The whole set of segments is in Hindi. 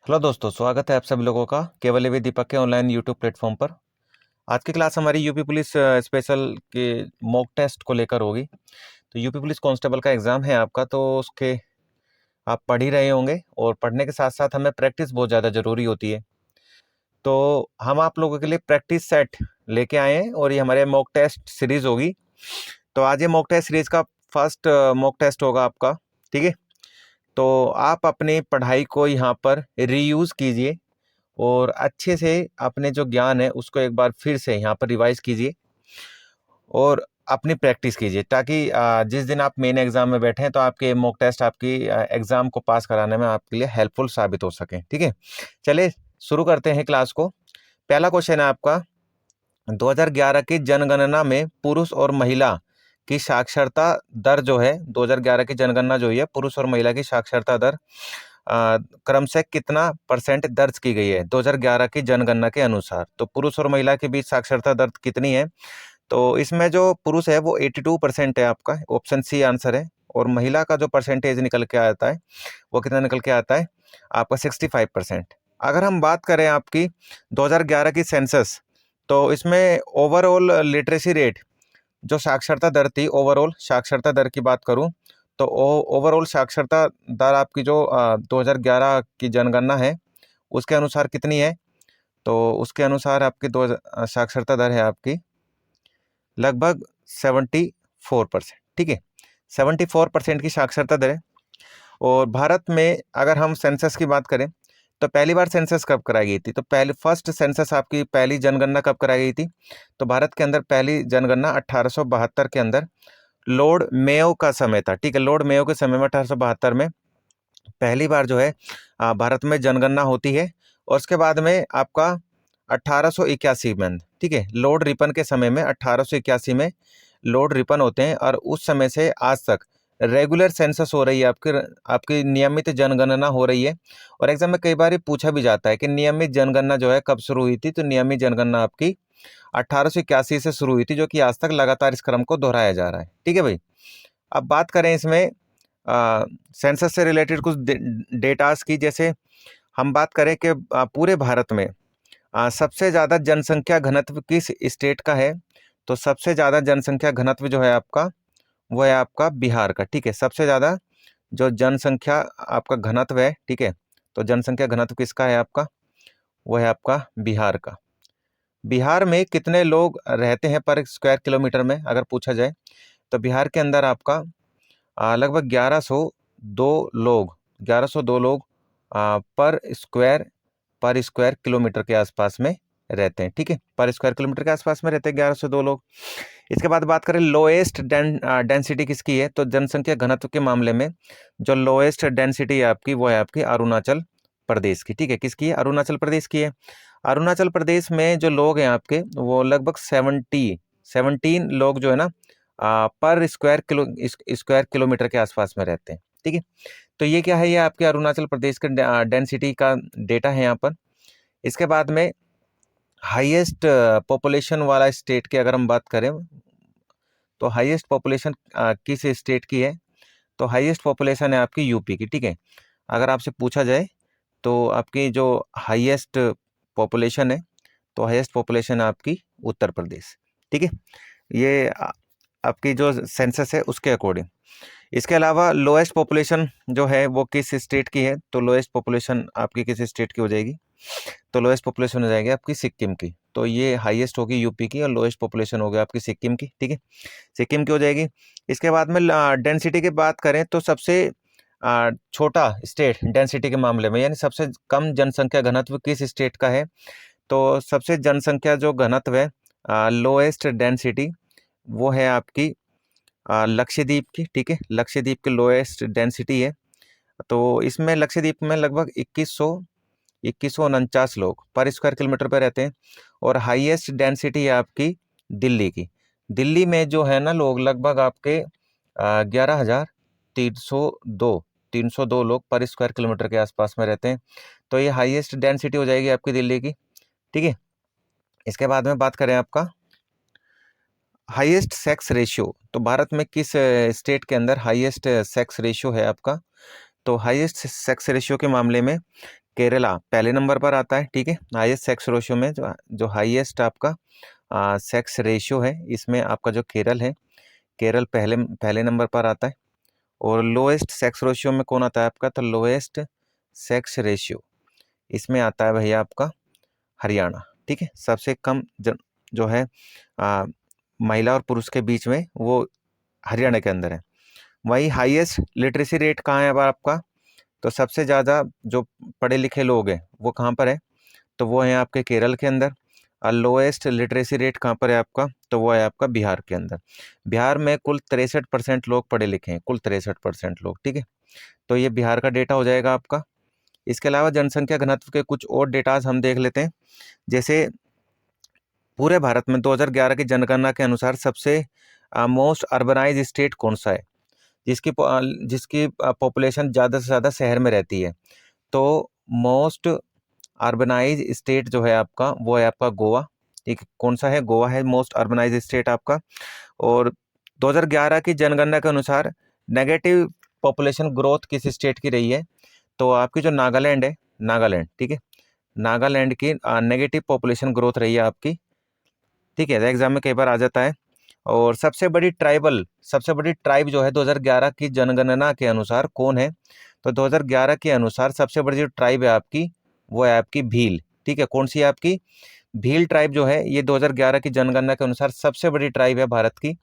हेलो दोस्तों, स्वागत है आप सभी लोगों का केवल एवं दीपक के ऑनलाइन यूट्यूब प्लेटफॉर्म पर। आज की क्लास हमारी यूपी पुलिस स्पेशल के मॉक टेस्ट को लेकर होगी। तो यूपी पुलिस कांस्टेबल का एग्ज़ाम है आपका, तो उसके आप पढ़ ही रहे होंगे और पढ़ने के साथ साथ हमें प्रैक्टिस बहुत ज़्यादा ज़रूरी होती है। तो हम आप लोगों के लिए प्रैक्टिस सेट लेके आए हैं और ये हमारे मॉक टेस्ट सीरीज़ होगी। तो आज ये मॉक टेस्ट सीरीज़ का फर्स्ट मॉक टेस्ट होगा आपका, ठीक है। तो आप अपनी पढ़ाई को यहाँ पर रीयूज़ कीजिए और अच्छे से अपने जो ज्ञान है उसको एक बार फिर से यहाँ पर रिवाइज कीजिए और अपनी प्रैक्टिस कीजिए, ताकि जिस दिन आप मेन एग्जाम में बैठे हैं तो आपके मॉक टेस्ट आपकी एग्जाम को पास कराने में आपके लिए हेल्पफुल साबित हो सके, ठीक है। चलिए शुरू करते हैं क्लास को। पहला क्वेश्चन है आपका, 2011 की जनगणना में पुरुष और महिला की साक्षरता दर जो है, 2011 की जनगणना जो है पुरुष और महिला की साक्षरता दर क्रम से कितना परसेंट दर्ज की गई है 2011 की जनगणना के अनुसार। तो पुरुष और महिला के बीच साक्षरता दर कितनी है? तो इसमें जो पुरुष है वो 82% है, आपका ऑप्शन सी आंसर है। और महिला का जो परसेंटेज निकल के आता है वो कितना निकल के आता है आपका 65%। अगर हम बात करें आपकी 2011 की सेंसस, तो इसमें ओवरऑल लिटरेसी रेट जो साक्षरता दर थी, ओवरऑल साक्षरता दर की बात करूं तो ओवरऑल साक्षरता दर आपकी जो 2011 की जनगणना है उसके अनुसार कितनी है? तो उसके अनुसार आपकी साक्षरता दर है आपकी लगभग 74%, ठीक है। 74% की साक्षरता दर है। और भारत में अगर हम सेंसस की बात करें तो पहली बार सेंसस कब कराई गई थी? तो पहले फर्स्ट सेंसस आपकी पहली जनगणना कब कराई गई थी? तो भारत के अंदर पहली जनगणना 1872 के अंदर लॉर्ड मेयो का समय था, ठीक है। लॉर्ड मेयो के समय में 1872 में पहली बार जो है भारत में जनगणना होती है। और उसके बाद में आपका 1881 में, ठीक है, लॉर्ड रिपन के समय में 1881 में लॉर्ड रिपन होते हैं। और उस समय से आज तक रेगुलर सेंसस हो रही है, आपकी आपकी नियमित जनगणना हो रही है। और एग्जाम में कई बार ये पूछा भी जाता है कि नियमित जनगणना जो है कब शुरू हुई थी? तो नियमित जनगणना आपकी 1881 से शुरू हुई थी, जो कि आज तक लगातार इस क्रम को दोहराया जा रहा है, ठीक है भाई। अब बात करें इसमें सेंसस से रिलेटेड कुछ डेटास की, जैसे हम बात करें कि पूरे भारत में सबसे ज़्यादा जनसंख्या घनत्व किस स्टेट का है? तो सबसे ज़्यादा जनसंख्या घनत्व जो है आपका वो है आपका बिहार का, ठीक है। सबसे ज़्यादा जो जनसंख्या आपका घनत्व है, ठीक है, तो जनसंख्या घनत्व किसका है आपका? वो है आपका बिहार का। बिहार में कितने लोग रहते हैं पर स्क्वायर किलोमीटर में अगर पूछा जाए? तो बिहार के अंदर आपका लगभग 1102 लोग पर स्क्वायर किलोमीटर के आसपास में रहते हैं, ठीक है। पर स्क्वायर किलोमीटर के आसपास में रहते हैं 1102 लोग। इसके बाद बात करें लोएस्ट डेंसिटी किसकी है? तो जनसंख्या घनत्व के मामले में जो लोएस्ट डेंसिटी है आपकी वो है आपकी अरुणाचल प्रदेश की, ठीक है। किसकी है? अरुणाचल प्रदेश की है। अरुणाचल प्रदेश में जो लोग हैं आपके वो लगभग 17 लोग जो है ना पर स्क्वायर किलोमीटर के आसपास में रहते हैं, ठीक है। तो ये क्या है? ये आपके अरुणाचल प्रदेश के डेंसिटी का डेटा है यहाँ पर। इसके बाद में हाईएस्ट पॉपुलेशन वाला स्टेट की अगर हम बात करें तो हाईएस्ट पॉपुलेशन किस स्टेट की है? तो हाईएस्ट पॉपुलेशन है आपकी यूपी की, ठीक है। अगर आपसे पूछा जाए तो आपकी जो हाईएस्ट पॉपुलेशन है, तो हाईएस्ट पॉपुलेशन है आपकी उत्तर प्रदेश, ठीक है। ये आपकी जो सेंसस है उसके अकॉर्डिंग। इसके अलावा लोएस्ट पॉपुलेशन जो है वो किस स्टेट की है? तो लोएस्ट पॉपुलेशन आपकी किस स्टेट की हो जाएगी? तो लोएस्ट पॉपुलेशन हो जाएगी आपकी सिक्किम की। तो ये हाईएस्ट होगी यूपी की और लोएस्ट पॉपुलेशन होगी आपकी सिक्किम की, ठीक है। सिक्किम की हो जाएगी। इसके बाद में डेंसिटी की बात करें तो सबसे छोटा स्टेट डेंसिटी के मामले में, यानी सबसे कम जनसंख्या घनत्व किस स्टेट का है? तो सबसे जनसंख्या जो घनत्व है लोएस्ट डेंसिटी वो है आपकी लक्षद्वीप की, ठीक है। लक्षद्वीप की लोएस्ट डेंसिटी है। तो इसमें लक्षद्वीप में लगभग 2149 लोग पर स्क्वायर किलोमीटर पर रहते हैं। और हाईएस्ट डेंसिटी है आपकी दिल्ली की। दिल्ली में जो है ना लोग लगभग आपके 11,302 लोग पर स्क्वायर किलोमीटर के आसपास में रहते हैं। तो ये हाईएस्ट डेंसिटी हो जाएगी आपकी दिल्ली की, ठीक है। इसके बाद में बात करें आपका हाईएस्ट सेक्स रेशियो, तो भारत में किस स्टेट के अंदर हाईएस्ट सेक्स रेशियो है आपका? तो हाईएस्ट सेक्स रेशियो के मामले में केरला पहले नंबर पर आता है, ठीक है, हाईएस्ट सेक्स रेशियो में। जो हाईएस्ट आपका सेक्स रेशियो है इसमें आपका जो केरल है, केरल पहले पहले नंबर पर आता है। और लोएस्ट सेक्स रेशियो में कौन आता है आपका, तो लोएस्ट सेक्स रेशियो इसमें आता है भैया आपका हरियाणा, ठीक है। सबसे कम जो है महिला और पुरुष के बीच में वो हरियाणा के अंदर है। वही हाईएस्ट लिटरेसी रेट कहाँ है अब आपका, तो सबसे ज़्यादा जो पढ़े लिखे लोग हैं वो कहाँ पर है, तो वो है आपके केरल के अंदर। और लोएस्ट लिटरेसी रेट कहाँ पर है आपका, तो वो है आपका बिहार के अंदर। बिहार में कुल 63% लोग पढ़े लिखे हैं, कुल 63% लोग, ठीक है। तो ये बिहार का डेटा हो जाएगा आपका। इसके अलावा जनसंख्या घनत्व के कुछ और डेटाज हम देख लेते हैं। जैसे पूरे भारत में 2011 की जनगणना के अनुसार सबसे मोस्ट अर्बनाइज स्टेट कौन सा है, जिसकी पॉपुलेशन ज़्यादा से ज़्यादा शहर में रहती है। तो मोस्ट अर्बनाइज स्टेट जो है आपका वो है आपका गोवा, ठीक, कौन सा है, गोवा है मोस्ट अर्बनाइज स्टेट आपका। और 2011 की जनगणना के अनुसार नेगेटिव पॉपुलेशन ग्रोथ किस स्टेट की रही है, तो आपकी जो नागालैंड है, नागालैंड, ठीक है, नागालैंड की नेगेटिव पॉपुलेशन ग्रोथ रही है आपकी, ठीक है। एग्जाम में कई बार आ जाता है। और सबसे बड़ी ट्राइब जो है 2011 की जनगणना के अनुसार कौन है, तो 2011 के अनुसार सबसे बड़ी जो ट्राइब है आपकी वो है आपकी भील, ठीक है। कौन सी है आपकी, भील ट्राइब जो है ये 2011 की जनगणना के अनुसार सबसे बड़ी ट्राइब है भारत की।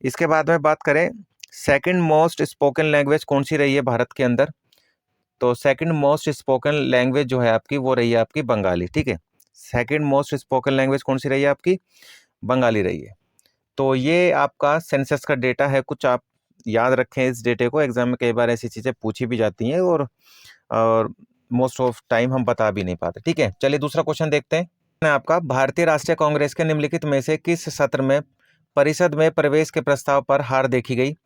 इसके बाद में बात करें सेकंड मोस्ट स्पोकन लैंग्वेज कौन सी रही है भारत के अंदर, तो सेकंड मोस्ट स्पोकन लैंग्वेज जो है आपकी वो रही है आपकी बंगाली, ठीक है। सेकंड मोस्ट स्पोकन लैंग्वेज कौन सी रही है आपकी, बंगाली रही है। तो ये आपका सेंसस का डेटा है, कुछ आप याद रखें इस डेटे को, एग्जाम में कई बार ऐसी चीज़ें पूछी भी जाती हैं और मोस्ट ऑफ टाइम हम बता भी नहीं पाते, ठीक है। चलिए दूसरा क्वेश्चन देखते हैं। आपका भारतीय राष्ट्रीय कांग्रेस के निम्नलिखित में से किस सत्र में परिषद में प्रवेश के प्रस्ताव पर हार देखी गई,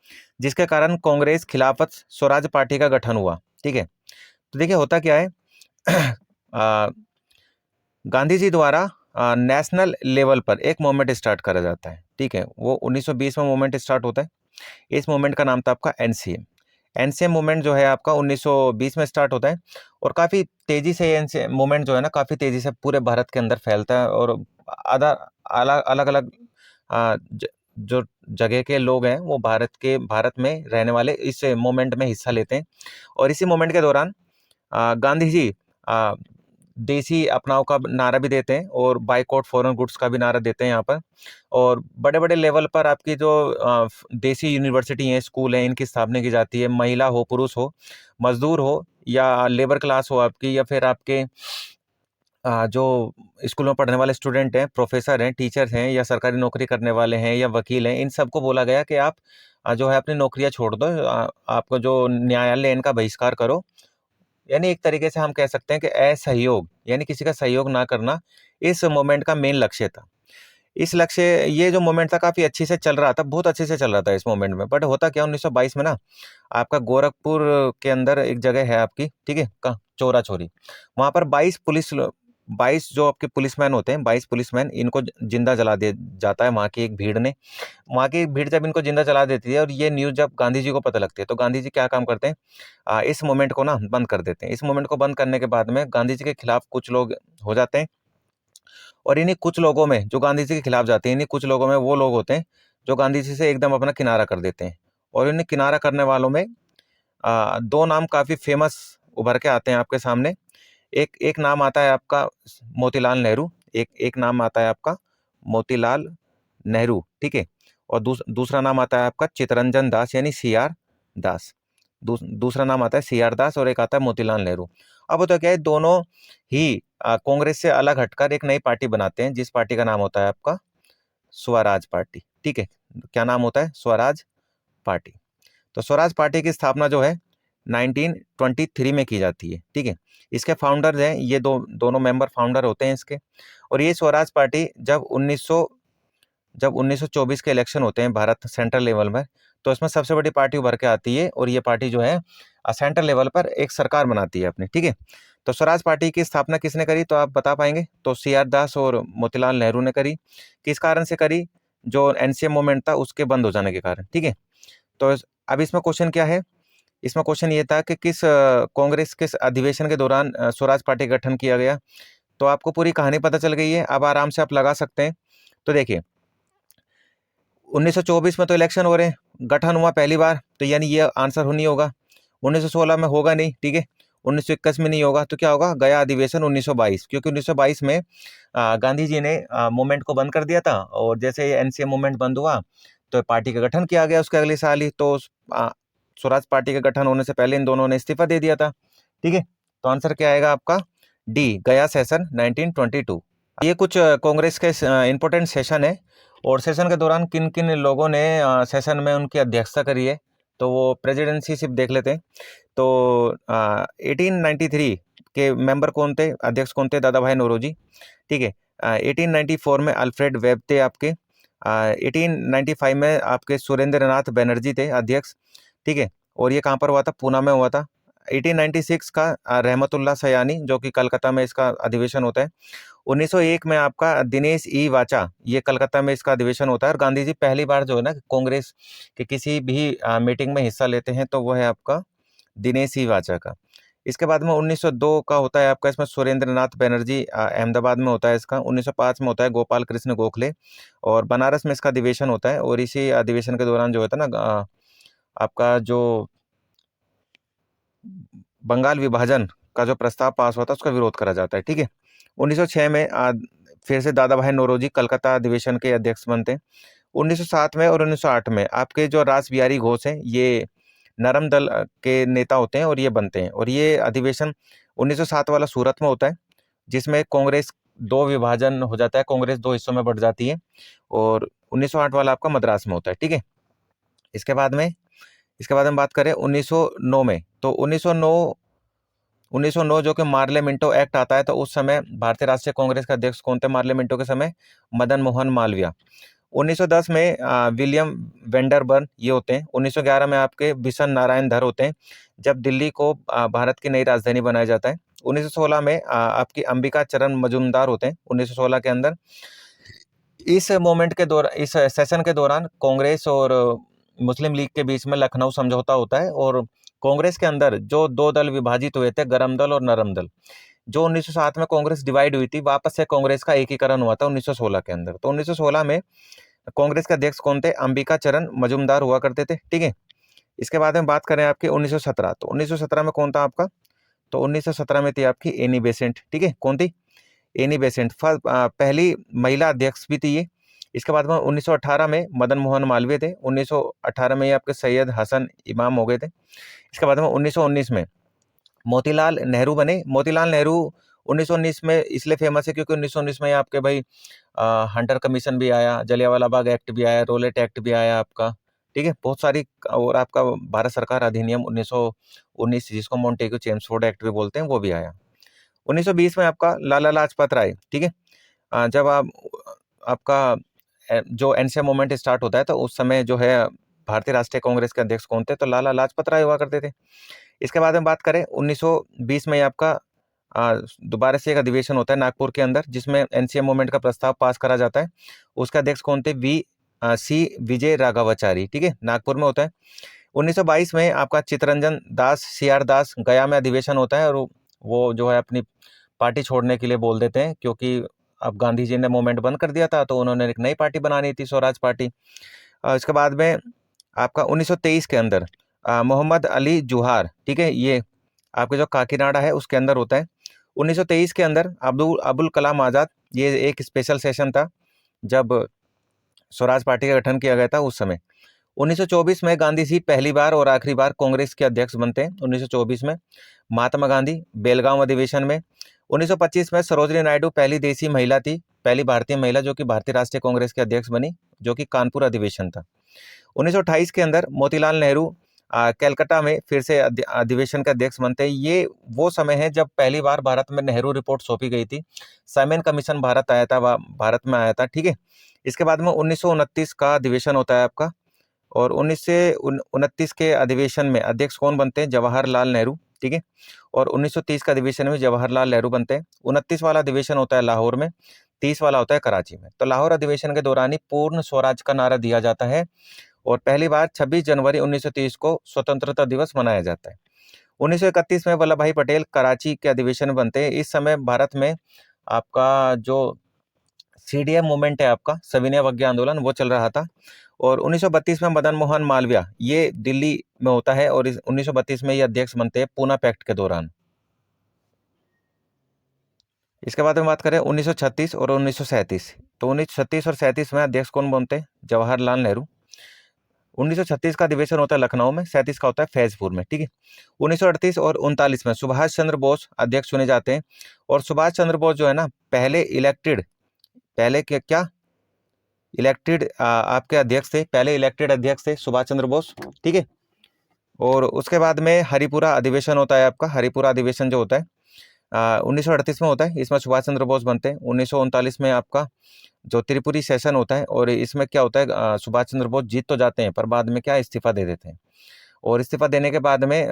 जिसके कारण कांग्रेस खिलाफत स्वराज पार्टी का गठन हुआ, ठीक है। तो देखिए होता क्या है गांधी जी द्वारा नेशनल लेवल पर एक मूवमेंट स्टार्ट करा जाता है, ठीक है। वो 1920 में मूवमेंट स्टार्ट होता है। इस मूवमेंट का नाम था आपका एनसीएम। एनसीएम मूवमेंट जो है आपका 1920 में स्टार्ट होता है और काफ़ी तेज़ी से एनसीएम मूवमेंट जो है ना काफ़ी तेज़ी से पूरे भारत के अंदर फैलता है। और अलग अलग अलग जो जगह के लोग हैं वो भारत में रहने वाले इस मूवमेंट में हिस्सा लेते हैं। और इसी मूवमेंट के दौरान गांधी जी देसी अपनाव का नारा भी देते हैं और बाइकआउट फॉरेन गुड्स का भी नारा देते हैं यहाँ पर। और बड़े बड़े लेवल पर आपकी जो देसी यूनिवर्सिटी हैं, स्कूल हैं, इनकी स्थापना की जाती है। महिला हो, पुरुष हो, मजदूर हो या लेबर क्लास हो आपकी, या फिर आपके जो स्कूल में पढ़ने वाले स्टूडेंट हैं, प्रोफेसर हैं, टीचर्स हैं, या सरकारी नौकरी करने वाले हैं, या वकील हैं, इन सबको बोला गया कि आप जो है अपनी नौकरियां छोड़ दो, आपको जो न्यायालय है इनका बहिष्कार करो। यानी एक तरीके से हम कह सकते हैं कि असहयोग यानी किसी का सहयोग ना करना इस मोमेंट का मेन लक्ष्य था। इस लक्ष्य ये जो मोमेंट था काफ़ी अच्छे से चल रहा था, बहुत अच्छे से चल रहा था इस मोमेंट में। बट होता क्या 1922 में ना आपका गोरखपुर के अंदर एक जगह है आपकी, ठीक है, कहाँ, चोरा चोरी, वहाँ पर 22 जो आपके पुलिसमैन होते हैं, 22 पुलिसमैन, इनको जिंदा जला दिया जाता है वहाँ की एक भीड़ ने। वहाँ की भीड़ जब इनको जिंदा जला देती है और ये न्यूज़ जब गांधी जी को पता लगती है तो गांधी जी क्या काम करते हैं, इस मूवमेंट को ना बंद कर देते हैं। इस मूवमेंट को बंद करने के बाद में गांधी जी के खिलाफ कुछ लोग हो जाते हैं। और इन्हीं कुछ लोगों में जो गांधी जी के खिलाफ जाते हैं, इन्हीं कुछ लोगों में वो लोग होते हैं जो गांधी जी से एकदम अपना किनारा कर देते हैं। और इन्हें किनारा करने वालों में दो नाम काफ़ी फेमस उभर के आते हैं आपके सामने। एक एक नाम आता है आपका मोतीलाल नेहरू, एक एक नाम आता है आपका मोतीलाल नेहरू, ठीक है। और दूसरा नाम आता है आपका चित्तरंजन दास यानी सीआर दास। दूसरा नाम आता है सीआर दास और एक आता है मोतीलाल नेहरू। अब होता क्या है, दोनों ही कांग्रेस से अलग हटकर एक नई पार्टी बनाते हैं, जिस पार्टी का नाम होता है आपका स्वराज पार्टी, ठीक है। क्या नाम होता है, स्वराज पार्टी। तो स्वराज पार्टी की स्थापना जो है 1923 में की जाती है, ठीक है। इसके फाउंडर हैं ये दोनों मेंबर फाउंडर होते हैं इसके। और ये स्वराज पार्टी जब 1924 के इलेक्शन होते हैं भारत सेंट्रल लेवल में, तो इसमें सबसे बड़ी पार्टी उभर के आती है और ये पार्टी जो है सेंट्रल लेवल पर एक सरकार बनाती है अपनी, ठीक है। तो स्वराज पार्टी की स्थापना किसने करी, तो आप बता पाएंगे, तो सीआर दास और मोतीलाल नेहरू ने करी। किस कारण से करी, जो एनसीएम मूवमेंट था उसके बंद हो जाने के कारण, ठीक है। तो अब इसमें क्वेश्चन क्या है इसमें क्वेश्चन ये था कि किस कांग्रेस किस अधिवेशन के दौरान स्वराज पार्टी का गठन किया गया। तो आपको पूरी कहानी पता चल गई है, अब आराम से आप लगा सकते हैं। तो देखिए 1924 में तो इलेक्शन हो रहे हैं, गठन हुआ पहली बार, तो यानी ये आंसर नहीं होगा। 1916 में होगा नहीं, ठीक है। 1921 में नहीं होगा, तो क्या होगा, गया अधिवेशन 1922, क्योंकि 1922 में गांधी जी ने मूवमेंट को बंद कर दिया था, और जैसे एनसीए मूवमेंट बंद हुआ तो पार्टी का गठन किया गया उसके अगले साल ही। तो स्वराज पार्टी का गठन होने से पहले इन दोनों ने इस्तीफा दे दिया था, ठीक है। तो आंसर क्या आएगा आपका, डी, गया सेशन 1922। ये कुछ कांग्रेस के इंपॉर्टेंट सेशन है, और सेशन के दौरान किन किन लोगों ने सेशन में उनकी अध्यक्षता करी है, तो वो प्रेसिडेंसी सिर्फ देख लेते हैं। तो 1893 के मेंबर कौन थे, अध्यक्ष कौन थे, दादा भाई नौरोजी, ठीक है। 1894 में अल्फ्रेड वेब थे आपके। 1895 में आपके सुरेंद्र नाथ बनर्जी थे अध्यक्ष, ठीक है। और ये कहाँ पर हुआ था, पूना में हुआ था। 1896 का रहमतुल्लाह सयानी, जो कि कलकत्ता में इसका अधिवेशन होता है। 1901 में आपका दिनेश ई वाचा, ये कलकत्ता में इसका अधिवेशन होता है। और गांधी जी पहली बार जो है ना कांग्रेस के किसी भी मीटिंग में हिस्सा लेते हैं, तो वो है आपका दिनेश ई वाचा का। इसके बाद में 1902 का होता है आपका, इसमें सुरेंद्र नाथ बनर्जी अहमदाबाद में होता है इसका। 1905 में होता है गोपाल कृष्ण गोखले, और बनारस में इसका अधिवेशन होता है। और इसी अधिवेशन के दौरान जो होता है ना आपका जो बंगाल विभाजन का जो प्रस्ताव पास होता है उसका विरोध करा जाता है, ठीक है। 1906 में फिर से दादा भाई नौरोजी कलकत्ता अधिवेशन के अध्यक्ष बनते हैं। 1907 में और 1908 में आपके जो रास बिहारी घोष हैं, ये नरम दल के नेता होते हैं और ये बनते हैं। और ये अधिवेशन 1907 वाला सूरत में होता है, जिसमें कांग्रेस दो विभाजन हो जाता है, कांग्रेस दो हिस्सों में बढ़ जाती है। और 1908 वाला आपका मद्रास में होता है, ठीक है। इसके बाद में हम बात करें 1909 में, तो 1909 जो कि मार्ले मिंटो एक्ट आता है, तो उस समय भारतीय राष्ट्रीय कांग्रेस के अध्यक्ष कौन थे मार्ले मिंटो के समय, मदन मोहन मालवीय। 1910 में विलियम वेंडरबर्न ये होते हैं। 1911 में आपके बिशन नारायण धर होते हैं, जब दिल्ली को भारत की नई राजधानी बनाया जाता है। 1916 में आपकी अंबिका चरण मजूमदार होते हैं 1916 के अंदर। इस मोमेंट के दौरान, इस सेशन के दौरान कांग्रेस और मुस्लिम लीग के बीच में लखनऊ समझौता होता है, और कांग्रेस के अंदर जो दो दल विभाजित हुए थे, गरम दल और नरम दल, जो 1907 में कांग्रेस डिवाइड हुई थी, वापस से कांग्रेस का एकीकरण हुआ था 1916 के अंदर। तो 1916 में कांग्रेस के अध्यक्ष कौन थे, अंबिका चरण मजूमदार हुआ करते थे, ठीक है। इसके बाद में बात करें आपके 1917, तो 1917 में कौन था आपका, तो 1917 में थी आपकी एनी बेसेंट, ठीक है। कौन थी, एनी बेसेंट, पहली महिला अध्यक्ष भी थी ये। इसके बाद में 1918 में मदन मोहन मालवीय थे। 1918 में ये आपके सैयद हसन इमाम हो गए थे। इसके बाद में 1919 में मोतीलाल नेहरू बने। मोतीलाल नेहरू 1919 में इसलिए फेमस है क्योंकि 1919 में आपके भाई हंटर कमीशन भी आया, जलियांवाला बाग एक्ट भी आया, रोलेट एक्ट भी आया आपका, ठीक है, बहुत सारी। और आपका भारत सरकार अधिनियम 1919, जिसको मोंटेग्यू चेम्सफोर्ड एक्ट भी बोलते हैं, वो भी आया। 1920 में आपका लाला लाजपत राय, ठीक है। जब आपका जो एनसीए मूवमेंट स्टार्ट होता है, तो उस समय जो है भारतीय राष्ट्रीय कांग्रेस के अध्यक्ष कौन थे, तो लाला लाजपत राय हुआ करते थे। इसके बाद में बात करें 1920 में आपका दोबारा से एक अधिवेशन होता है नागपुर के अंदर, जिसमें एनसीए मूवमेंट का प्रस्ताव पास करा जाता है। उसके अध्यक्ष कौन थे, सी विजय राघवाचारी, ठीक है, नागपुर में होता है। 1922 में आपका चित्तरंजन दास सीआर दास गया में अधिवेशन होता है, और वो जो है अपनी पार्टी छोड़ने के लिए बोल देते हैं, क्योंकि अब गांधी जी ने मूवमेंट बंद कर दिया था, तो उन्होंने एक नई पार्टी बनानी थी, स्वराज पार्टी। इसके बाद में आपका 1923 के अंदर मोहम्मद अली जुहार, ठीक है, ये आपके जो काकीनाडा है उसके अंदर होता है। 1923 के अंदर अबुल कलाम आज़ाद, ये एक स्पेशल सेशन था जब स्वराज पार्टी का गठन किया गया था उस समय। 1924 में गांधी जी पहली बार और आखिरी बार कांग्रेस के अध्यक्ष बनते हैं 1924 में। महात्मा गांधी बेलगांव अधिवेशन में। 1925 में सरोजिनी नायडू पहली देसी महिला थी, पहली भारतीय महिला जो कि भारतीय राष्ट्रीय कांग्रेस के अध्यक्ष बनी, जो कि कानपुर अधिवेशन था। 1928 के अंदर मोतीलाल नेहरू कलकत्ता में फिर से अधिवेशन के अध्यक्ष बनते हैं। ये वो समय है जब पहली बार भारत में नेहरू रिपोर्ट सौंपी गई थी, साइमन कमीशन भारत आया था, भारत में आया था, ठीक है। इसके बाद में 1929 का अधिवेशन होता है आपका, और 1929 के अधिवेशन में अध्यक्ष कौन बनते हैं, जवाहरलाल नेहरू, ठीक है। और 1930 का अधिवेशन में जवाहरलाल नेहरू बनते हैं। 29 वाला अधिवेशन होता है लाहौर में, 30 वाला होता है कराची में। तो लाहौर अधिवेशन के दौरान ही पूर्ण स्वराज का नारा दिया जाता है, और पहली बार 26 जनवरी 1930 को स्वतंत्रता दिवस मनाया जाता है। 1931 में वल्लभ भाई पटेल कराची के अधिवेशन में बनते हैं। इस समय भारत में आपका जो सीडीएम मूवमेंट है, आपका सविनय अवज्ञा आंदोलन, वो चल रहा था। और 1932 में मदन मोहन मालवीय ये दिल्ली में होता है और 1932 में ये अध्यक्ष बनते हैं पूना पैक्ट के दौरान। इसके बाद में बात करें 1936 और 1937, तो 1936 और 37 में अध्यक्ष कौन बनते हैं? जवाहरलाल नेहरू। 1936 का अधिवेशन होता है लखनऊ में, 37 का होता है फैजपुर में, ठीक है। 1938 और 39 में सुभाष चंद्र बोस अध्यक्ष चुने जाते हैं। और सुभाष चंद्र बोस जो है ना, पहले क्या इलेक्टेड आपके अध्यक्ष थे, पहले इलेक्टेड अध्यक्ष थे सुभाष चंद्र बोस, ठीक है। और उसके बाद में हरिपुरा अधिवेशन होता है आपका। हरिपुरा अधिवेशन जो होता है 1938 में होता है, इसमें सुभाष चंद्र बोस बनते हैं। 1939 में आपका जो त्रिपुरी सेशन होता है, और इसमें क्या होता है, सुभाष चंद्र बोस जीत तो जाते हैं पर बाद में क्या इस्तीफा दे देते हैं। और इस्तीफा देने के बाद में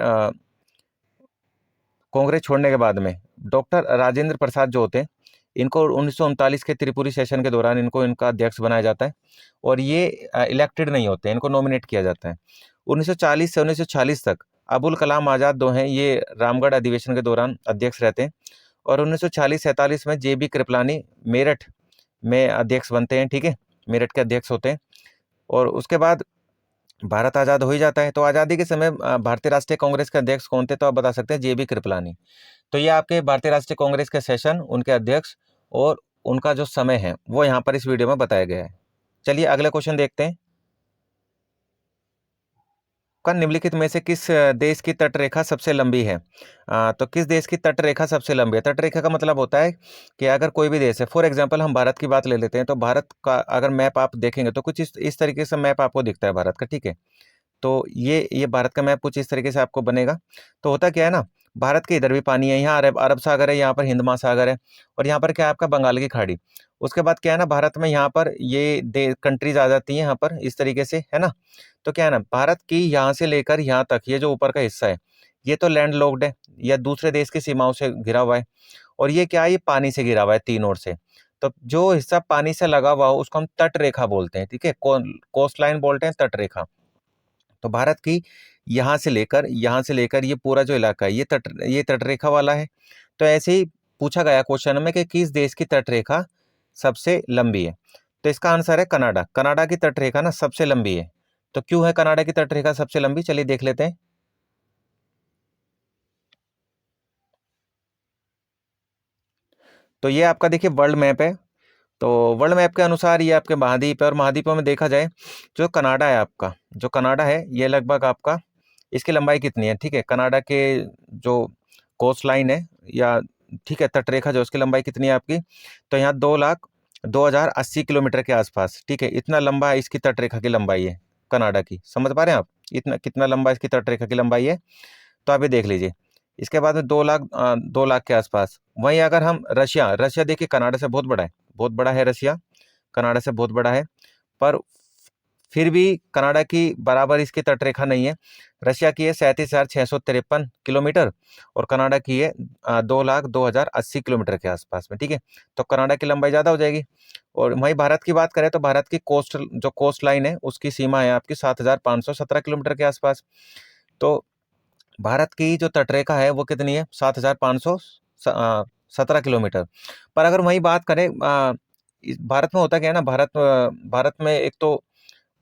कांग्रेस छोड़ने के बाद में डॉक्टर राजेंद्र प्रसाद जो होते हैं, इनको 1939 के त्रिपुरी सेशन के दौरान इनका अध्यक्ष बनाया जाता है। और ये इलेक्टेड नहीं होते, इनको नॉमिनेट किया जाता है। 1940 से 1946 तक अबुल कलाम आज़ाद जो हैं, ये रामगढ़ अधिवेशन के दौरान अध्यक्ष रहते हैं। और 1940-47 में जेबी कृपलानी मेरठ में अध्यक्ष बनते हैं, ठीक है, मेरठ के अध्यक्ष होते हैं। और उसके बाद भारत आज़ाद हो ही जाता है। तो आज़ादी के समय भारतीय राष्ट्रीय कांग्रेस के अध्यक्ष कौन थे? तो आप बता सकते हैं जेबी कृपलानी। तो ये आपके भारतीय राष्ट्रीय कांग्रेस के सेशन, उनके अध्यक्ष और उनका जो समय है वो यहाँ पर इस वीडियो में बताया गया है। चलिए अगला क्वेश्चन देखते हैं। का निम्नलिखित में से किस देश की तटरेखा सबसे लंबी है? तो किस देश की तटरेखा सबसे लंबी है? तटरेखा का मतलब होता है कि अगर कोई भी देश है, फॉर एग्जांपल हम भारत की बात ले लेते हैं, तो भारत का अगर मैप आप देखेंगे तो कुछ इस तरीके से मैप आपको दिखता है भारत का, ठीक है। तो ये भारत का मैप कुछ इस तरीके से आपको बनेगा। तो होता क्या है ना, भारत के इधर भी पानी है, यहाँ अरब सागर है, यहाँ पर हिंद महासागर है, और यहाँ पर क्या है आपका बंगाल की खाड़ी। उसके बाद क्या है ना, भारत में यहाँ पर ये कंट्रीज आ जाती हैं यहाँ पर इस तरीके से, है ना। तो क्या है ना, भारत की यहाँ से लेकर यहाँ तक ये जो ऊपर का हिस्सा है, ये तो लैंड लॉक्ड है या दूसरे देश की सीमाओं से घिरा हुआ है। और ये क्या है, ये पानी से घिरा हुआ है तीन ओर से। तो जो हिस्सा पानी से लगा हुआ हो उसको हम तट रेखा बोलते हैं, ठीक है, कोस्ट लाइन बोलते हैं, तट रेखा। तो भारत की यहाँ से लेकर ये पूरा जो इलाका है ये तटरेखा वाला है। तो ऐसे ही पूछा गया क्वेश्चन में कि किस देश की तटरेखा सबसे लंबी है? तो इसका आंसर है कनाडा। कनाडा की तटरेखा ना सबसे लंबी है। तो क्यों है कनाडा की तटरेखा सबसे लंबी? चलिए देख लेते हैं। तो ये आपका देखिए वर्ल्ड मैप है। तो वर्ल्ड मैप के अनुसार ये आपके महाद्वीप है, और महाद्वीपों में देखा जाए जो कनाडा है आपका, जो कनाडा है ये लगभग आपका, इसकी लंबाई कितनी है, ठीक है, कनाडा के जो कोस्ट लाइन है या ठीक है तटरेखा जो उसकी लंबाई कितनी है आपकी, तो यहाँ 2,02,080 किलोमीटर के आसपास, ठीक है, इतना लंबा इसकी तटरेखा की लंबाई है कनाडा की। समझ पा रहे हैं आप इतना कितना लंबा इसकी तटरेखा की लंबाई है? तो आप ये देख लीजिए। इसके बाद में 2 लाख के आसपास। वहीं अगर हम रशिया रशिया देखिए कनाडा से बहुत बड़ा है, बहुत बड़ा है रशिया, कनाडा से बहुत बड़ा है। पर फिर भी कनाडा की बराबर इसकी तटरेखा नहीं है। रशिया की है 37,653 किलोमीटर, और कनाडा की है 2,02,080 किलोमीटर के आसपास में, ठीक है। तो कनाडा की लंबाई ज़्यादा हो जाएगी। और वहीं भारत की बात करें तो भारत की कोस्ट लाइन है उसकी सीमा है आपकी 7,517 किलोमीटर के आसपास। तो भारत की जो तटरेखा है वो कितनी है? 7,517 किलोमीटर। पर अगर वही बात करें भारत में होता क्या है ना, भारत में एक तो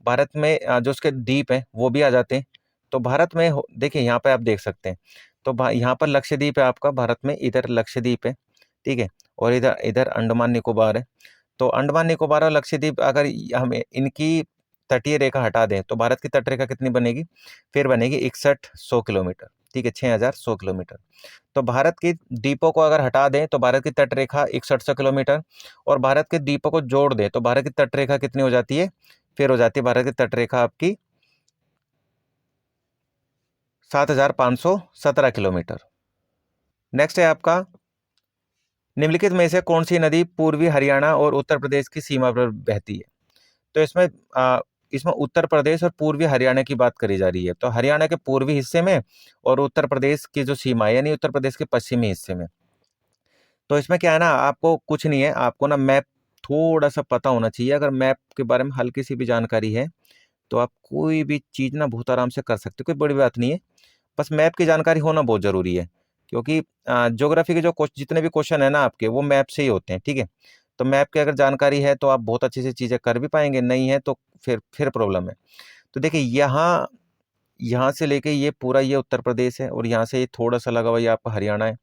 भारत में जो उसके द्वीप हैं वो भी आ जाते हैं। तो भारत में देखिए यहाँ पे आप देख सकते हैं, तो यहाँ पर लक्षद्वीप है आपका, भारत में इधर लक्षद्वीप है, ठीक है, और इधर इधर अंडमान निकोबार है। तो अंडमान निकोबार और लक्षद्वीप अगर हम इनकी तटीय रेखा हटा दें तो भारत की तटरेखा कितनी बनेगी? फिर बनेगी 6100 किलोमीटर, ठीक है, 6100 किलोमीटर। तो भारत की द्वीपों को अगर हटा दें तो भारत की तटरेखा 6100 किलोमीटर, और भारत के द्वीपों को जोड़ दें तो भारत की तटरेखा कितनी हो जाती है? फिर हो जाती है भारत की तटरेखा आपकी 7,517 किलोमीटर। नेक्स्ट है आपका, निम्नलिखित में से कौन सी नदी पूर्वी हरियाणा और उत्तर प्रदेश की सीमा पर बहती है? तो इसमें उत्तर प्रदेश और पूर्वी हरियाणा की बात करी जा रही है। तो हरियाणा के पूर्वी हिस्से में और उत्तर प्रदेश की जो सीमा है यानी उत्तर प्रदेश के पश्चिमी हिस्से में। तो इसमें क्या है ना, आपको कुछ नहीं है, आपको ना मैप थोड़ा सा पता होना चाहिए। अगर मैप के बारे में हल्की सी भी जानकारी है तो आप कोई भी चीज़ ना बहुत आराम से कर सकते हो, कोई बड़ी बात नहीं है। बस मैप की जानकारी होना बहुत ज़रूरी है, क्योंकि ज्योग्राफी के जो जितने भी क्वेश्चन है ना आपके, वो मैप से ही होते हैं, ठीक है। तो मैप की अगर जानकारी है तो आप बहुत अच्छी से चीज़ें कर भी पाएंगे, नहीं है तो फिर प्रॉब्लम है। तो देखिए यहाँ यहाँ से लेके ये पूरा ये उत्तर प्रदेश है, और यहाँ से ये थोड़ा सा लगा हुआ ये आपका हरियाणा है,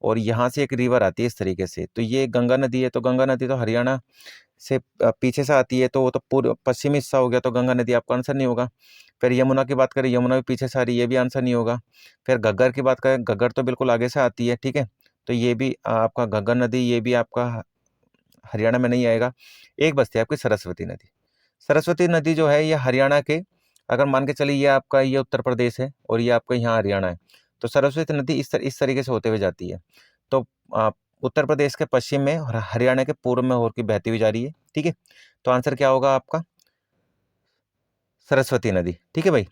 और यहाँ से एक रिवर आती है इस तरीके से। तो ये गंगा नदी है, तो गंगा नदी तो हरियाणा से पीछे से आती है, तो वो तो पूर्व पश्चिमी हिस्सा हो गया, तो गंगा नदी आपका आंसर नहीं होगा। फिर यमुना की बात करें, यमुना भी पीछे से आ रही है, ये भी आंसर नहीं होगा। फिर घग्गर की बात करें, घग्गर तो बिल्कुल आगे से आती है, ठीक है। तो ये भी आपका घग्गर नदी, ये भी आपका हरियाणा में नहीं आएगा। एक बचती है आपकी सरस्वती नदी। सरस्वती नदी जो है ये हरियाणा के, अगर मान के चलिए ये आपका ये उत्तर प्रदेश है और ये आपका यहाँ हरियाणा है, तो सरस्वती नदी इस तरीके से होते हुए जाती है। तो उत्तर प्रदेश के पश्चिम में और हरियाणा के पूर्व में होकर बहती हुई जा रही है, ठीक है। तो आंसर क्या होगा आपका? सरस्वती नदी, ठीक है भाई।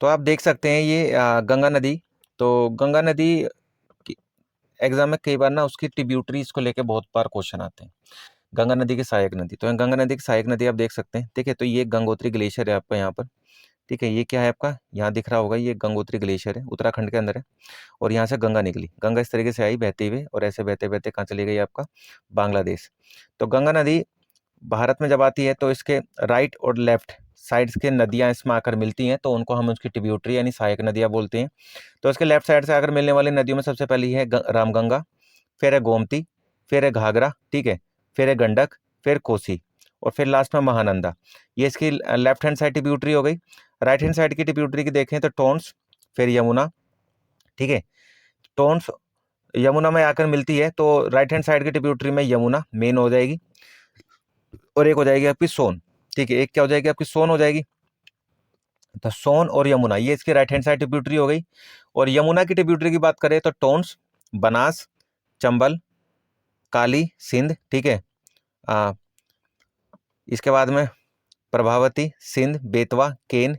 तो आप देख सकते हैं ये गंगा नदी, तो गंगा नदी एग्जाम में कई बार ना उसकी ट्रिब्यूटरीज को लेके बहुत बार क्वेश्चन आते हैं। गंगा नदी की सहायक नदी, तो गंगा नदी की सहायक नदी आप देख सकते हैं, ठीक है। तो ये गंगोत्री ग्लेशियर है आपका यहाँ पर, ठीक है। ये क्या है आपका, यहाँ दिख रहा होगा, ये गंगोत्री ग्लेशियर है, उत्तराखंड के अंदर है। और यहाँ से गंगा निकली, गंगा इस तरीके से आई बहते हुए, और ऐसे बहते बहते कहाँ चली गई आपका, बांग्लादेश। तो गंगा नदी भारत में जब आती है तो इसके राइट और लेफ्ट साइड्स के नदियां इसमें आकर मिलती हैं, तो उनको हम उसकी ट्रिब्यूटरी यानी सहायक नदियां बोलते हैं। तो इसके लेफ्ट साइड से आकर मिलने वाली नदियों में सबसे पहली है रामगंगा, फिर है गोमती, फिर है घाघरा, ठीक है, फिर है गंडक, फिर कोसी, और फिर लास्ट में महानंदा। ये इसकी लेफ्ट हैंड साइड ट्रिब्यूटरी हो गई। राइट हैंड साइड की ट्रिब्यूटरी की देखें तो टोन्स, फिर यमुना, ठीक है। टोन्स यमुना में आकर मिलती है, तो राइट हैंड साइड की ट्रिब्यूटरी में यमुना मेन हो जाएगी, और एक हो जाएगी आपकी सोन, ठीक है। एक क्या हो जाएगी आपकी, सोन हो जाएगी। तो सोन और यमुना ये इसकी राइट हैंड साइड ट्रिब्यूटरी हो गई। और यमुना की ट्रिब्यूटरी की बात करें तो टोन्स, बनास, चंबल, काली, सिंध, ठीक है। इसके बाद में प्रभावती, सिंध, बेतवा, केन,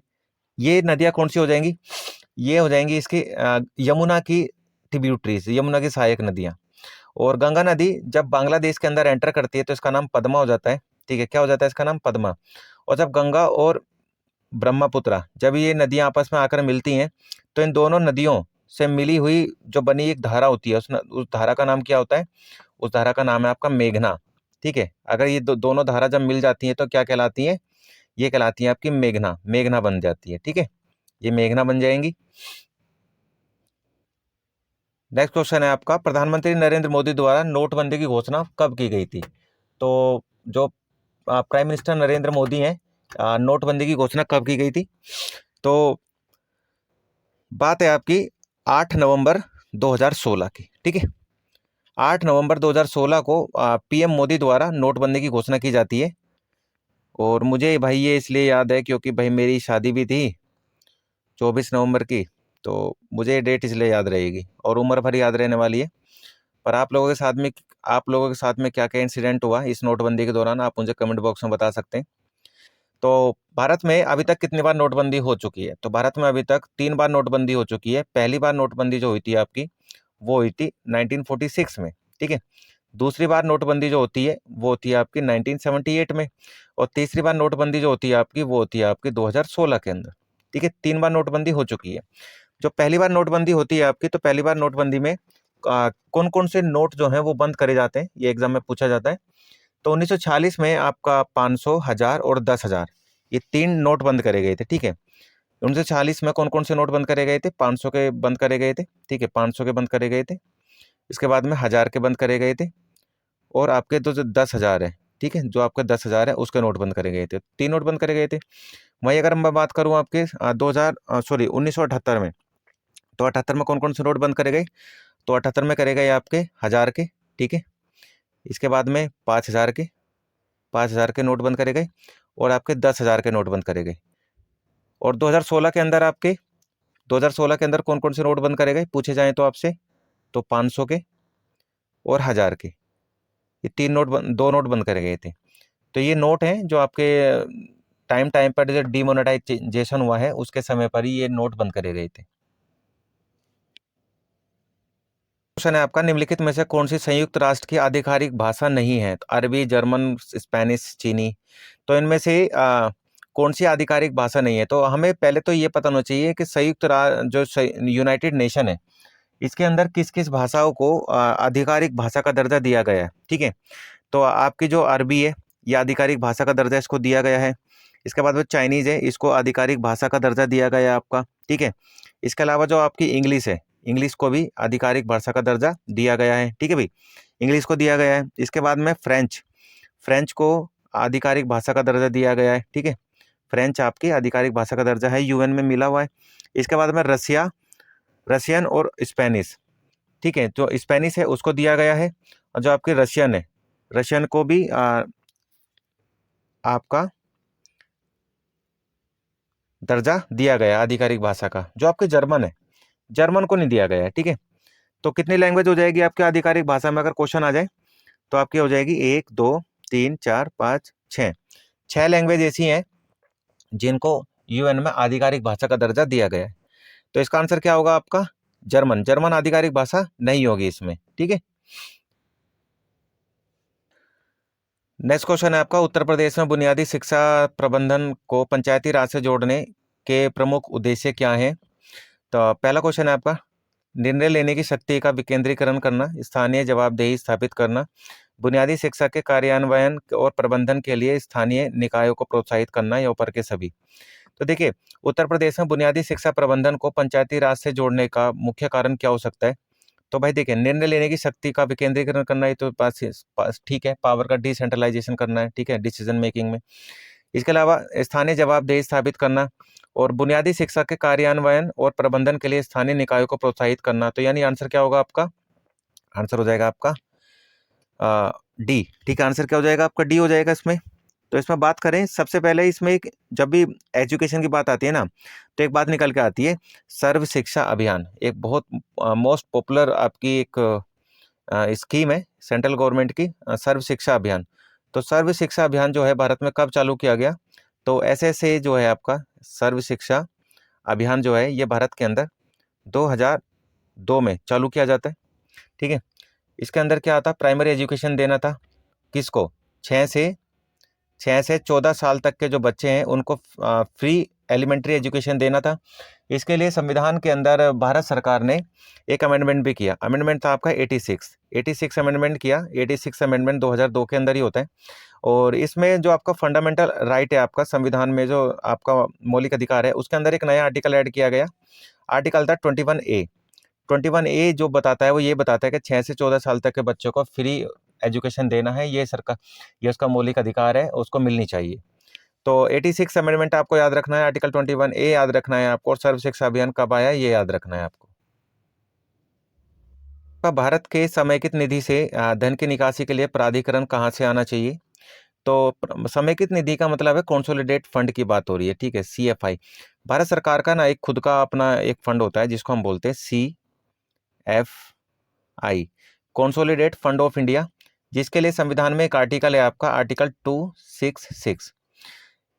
ये नदियां कौन सी हो जाएंगी? ये हो जाएंगी इसकी यमुना की ट्रिब्यूटरीज, यमुना की सहायक नदियां। और गंगा नदी जब बांग्लादेश के अंदर एंटर करती है तो इसका नाम पद्मा हो जाता है, ठीक है। क्या हो जाता है इसका नाम? पद्मा। और जब गंगा और ब्रह्मपुत्रा जब ये नदियां आपस में आकर मिलती हैं, तो इन दोनों नदियों से मिली हुई जो बनी एक धारा होती है, उस धारा का नाम क्या होता है? उस धारा का नाम है आपका मेघना, ठीक है। अगर ये दोनों धारा जब मिल जाती हैं तो क्या कहलाती है? ये कहलाती है आपकी मेघना, मेघना बन जाती है, ठीक है। ये मेघना बन जाएंगी। नेक्स्ट क्वेश्चन है आपका, प्रधानमंत्री नरेंद्र मोदी द्वारा नोटबंदी की घोषणा कब की गई थी? तो जो प्राइम मिनिस्टर नरेंद्र मोदी हैं, नोटबंदी की घोषणा कब की गई थी? तो बात है आपकी 8 नवंबर 2016 की, ठीक है। 8 नवंबर 2016 को पीएम मोदी द्वारा नोटबंदी की घोषणा की जाती है। और मुझे भाई ये इसलिए याद है क्योंकि भाई मेरी शादी भी थी 24 नवंबर की, तो मुझे डेट इसलिए याद रहेगी और उम्र भर याद रहने वाली है। पर आप लोगों के साथ में क्या क्या इंसिडेंट हुआ इस नोटबंदी के दौरान, आप मुझे कमेंट बॉक्स में बता सकते हैं। तो भारत में अभी तक कितनी बार नोटबंदी हो चुकी है? तो भारत में अभी तक 3 बार नोटबंदी हो चुकी है। पहली बार नोटबंदी जो हुई थी आपकी, वो हुई थी 1946 में, ठीक है। दूसरी बार नोटबंदी जो होती है वो होती है आपकी 1978 में, और तीसरी बार नोटबंदी जो होती है आपकी वो होती है आपकी 2016 के अंदर, ठीक है। 3 बार नोटबंदी हो चुकी है। जो पहली बार नोटबंदी होती है आपकी, तो पहली बार नोटबंदी में कौन कौन से नोट जो हैं वो बंद करे जाते हैं, ये एग्जाम में पूछा जाता है। तो 1946 में आपका 500, 1000 और 10,000, ये 3 नोट बंद करे गए थे, ठीक है। 1946 में कौन कौन से नोट बंद करे गए थे? 500 के बंद करे गए थे, ठीक है, 500 के बंद करे गए थे। इसके बाद में 1000 के बंद करे गए थे, और आपके जो 10,000 है, ठीक है, जो आपका 10,000 है उसके नोट बंद करे गए थे। 3 नोट बंद करे गए थे। वहीं अगर मैं बात करूँ आपके 1978 में, तो 78 में कौन कौन से नोट बंद करे गए? तो 78 में करे गए आपके 1000 के, ठीक है। इसके बाद में 5,000 के नोट बंद करे गए, और आपके 10,000 के नोट बंद करे गए। और 2016 के अंदर कौन कौन से नोट बंद करे गए पूछे जाएं तो आपसे? तो 500 के और 1000 के, ये 2 नोट बंद करे गए थे। तो ये नोट हैं जो आपके टाइम टाइम पर जो डिमोनेटाइजेशन हुआ है उसके समय पर ही ये नोट बंद करे गए थे। क्वेश्चन है आपका, निम्नलिखित में से कौन सी संयुक्त राष्ट्र की आधिकारिक भाषा नहीं है? तो अरबी, जर्मन, स्पेनिश, चीनी। तो इनमें से कौन सी आधिकारिक भाषा नहीं है। तो हमें पहले तो ये पता होना चाहिए कि जो यूनाइटेड नेशन है, इसके अंदर किस किस भाषाओं को आधिकारिक भाषा का दर्जा दिया गया है। ठीक है, तो आपकी जो अरबी है, ये आधिकारिक भाषा का दर्जा इसको दिया गया है। इसके बाद वो चाइनीज़ है, इसको आधिकारिक भाषा का दर्जा दिया गया है आपका। ठीक है, इसके अलावा जो आपकी इंग्लिश है, इंग्लिश को भी आधिकारिक भाषा का दर्जा दिया गया है। ठीक है भाई, इंग्लिश को दिया गया है। इसके बाद में फ्रेंच, फ्रेंच को आधिकारिक भाषा का दर्जा दिया गया है। ठीक है, फ्रेंच आपकी आधिकारिक भाषा का दर्जा है, यूएन में मिला हुआ है। इसके बाद में रशियन और स्पेनिश। ठीक है, जो स्पेनिश है उसको दिया गया है, और जो आपकी रशियन है, रशियन को भी आपका दर्जा दिया गया आधिकारिक भाषा का। जो आपके जर्मन है, जर्मन को नहीं दिया गया है। ठीक है, तो कितनी लैंग्वेज हो जाएगी आपकी आधिकारिक भाषा में, अगर क्वेश्चन आ जाए तो आपकी हो जाएगी 1 2 3 4 5 6, 6 लैंग्वेज ऐसी हैं जिनको यूएन में आधिकारिक भाषा का दर्जा दिया गया है। तो इसका आंसर क्या होगा आपका? जर्मन। जर्मन आधिकारिक भाषा नहीं होगी इसमें। ठीक है, नेक्स्ट क्वेश्चन है आपका, उत्तर प्रदेश में बुनियादी शिक्षा प्रबंधन को पंचायती राज से जोड़ने के प्रमुख उद्देश्य क्या हैं? तो पहला क्वेश्चन है आपका, निर्णय लेने की शक्ति का विकेंद्रीकरण करना, स्थानीय जवाबदेही स्थापित करना, बुनियादी शिक्षा के कार्यान्वयन और प्रबंधन के लिए स्थानीय निकायों को प्रोत्साहित करना, या ऊपर के सभी। तो देखिए, उत्तर प्रदेश में बुनियादी शिक्षा प्रबंधन को पंचायती राज से जोड़ने का मुख्य कारण क्या हो सकता है? तो भाई देखिए, निर्णय लेने की शक्ति का विकेंद्रीकरण करना है, तो पास ठीक है, पावर का डिसेंट्रलाइजेशन करना है। ठीक है, डिसीजन मेकिंग में। इसके अलावा स्थानीय जवाबदेही स्थापित करना, और बुनियादी शिक्षा के कार्यान्वयन और प्रबंधन के लिए स्थानीय निकायों को प्रोत्साहित करना। तो यानी आंसर क्या होगा आपका? आंसर हो जाएगा आपका डी। ठीक है, आंसर क्या हो जाएगा आपका? डी हो जाएगा इसमें। तो इसमें बात करें, सबसे पहले इसमें एक, जब भी एजुकेशन की बात आती है ना, तो एक बात निकल के आती है, सर्व शिक्षा अभियान। एक बहुत मोस्ट पॉपुलर आपकी एक स्कीम है सेंट्रल गवर्नमेंट की, सर्व शिक्षा अभियान। तो सर्व शिक्षा अभियान जो है भारत में कब चालू किया गया? तो ऐसे जो है आपका सर्व शिक्षा अभियान जो है, ये भारत के अंदर 2002 में चालू किया जाता है। ठीक है, इसके अंदर क्या आता? प्राइमरी एजुकेशन देना था। किसको? 6 से 14 साल तक के जो बच्चे हैं उनको फ्री एलिमेंट्री एजुकेशन देना था। इसके लिए संविधान के अंदर भारत सरकार ने एक अमेंडमेंट भी किया। अमेंडमेंट था आपका 86 अमेंडमेंट किया। 86 अमेंडमेंट 2002 के अंदर ही होता है। और इसमें जो आपका फंडामेंटल राइट है, आपका संविधान में जो आपका मौलिक अधिकार है, उसके अंदर एक नया आर्टिकल ऐड किया गया। आर्टिकल था 21A जो बताता है, वो ये बताता है कि 6 से 14 साल तक के बच्चों को फ्री एजुकेशन देना है। ये उसका मौलिक अधिकार है, उसको मिलनी चाहिए। तो 86 अमेंडमेंट आपको याद रखना है, आर्टिकल 21A याद रखना है आपको, और सर्व शिक्षा अभियान कब आया ये याद रखना है आपको। भारत के समेकित निधि से धन की निकासी के लिए प्राधिकरण कहाँ से आना चाहिए? तो समेकित निधि का मतलब है कंसोलिडेट फंड की बात हो रही है। ठीक है, CFI। भारत सरकार का ना एक खुद का अपना एक फंड होता है जिसको हम बोलते हैं CFI, consolidate fund of India, जिसके लिए संविधान में एक आर्टिकल है आपका, आर्टिकल 266।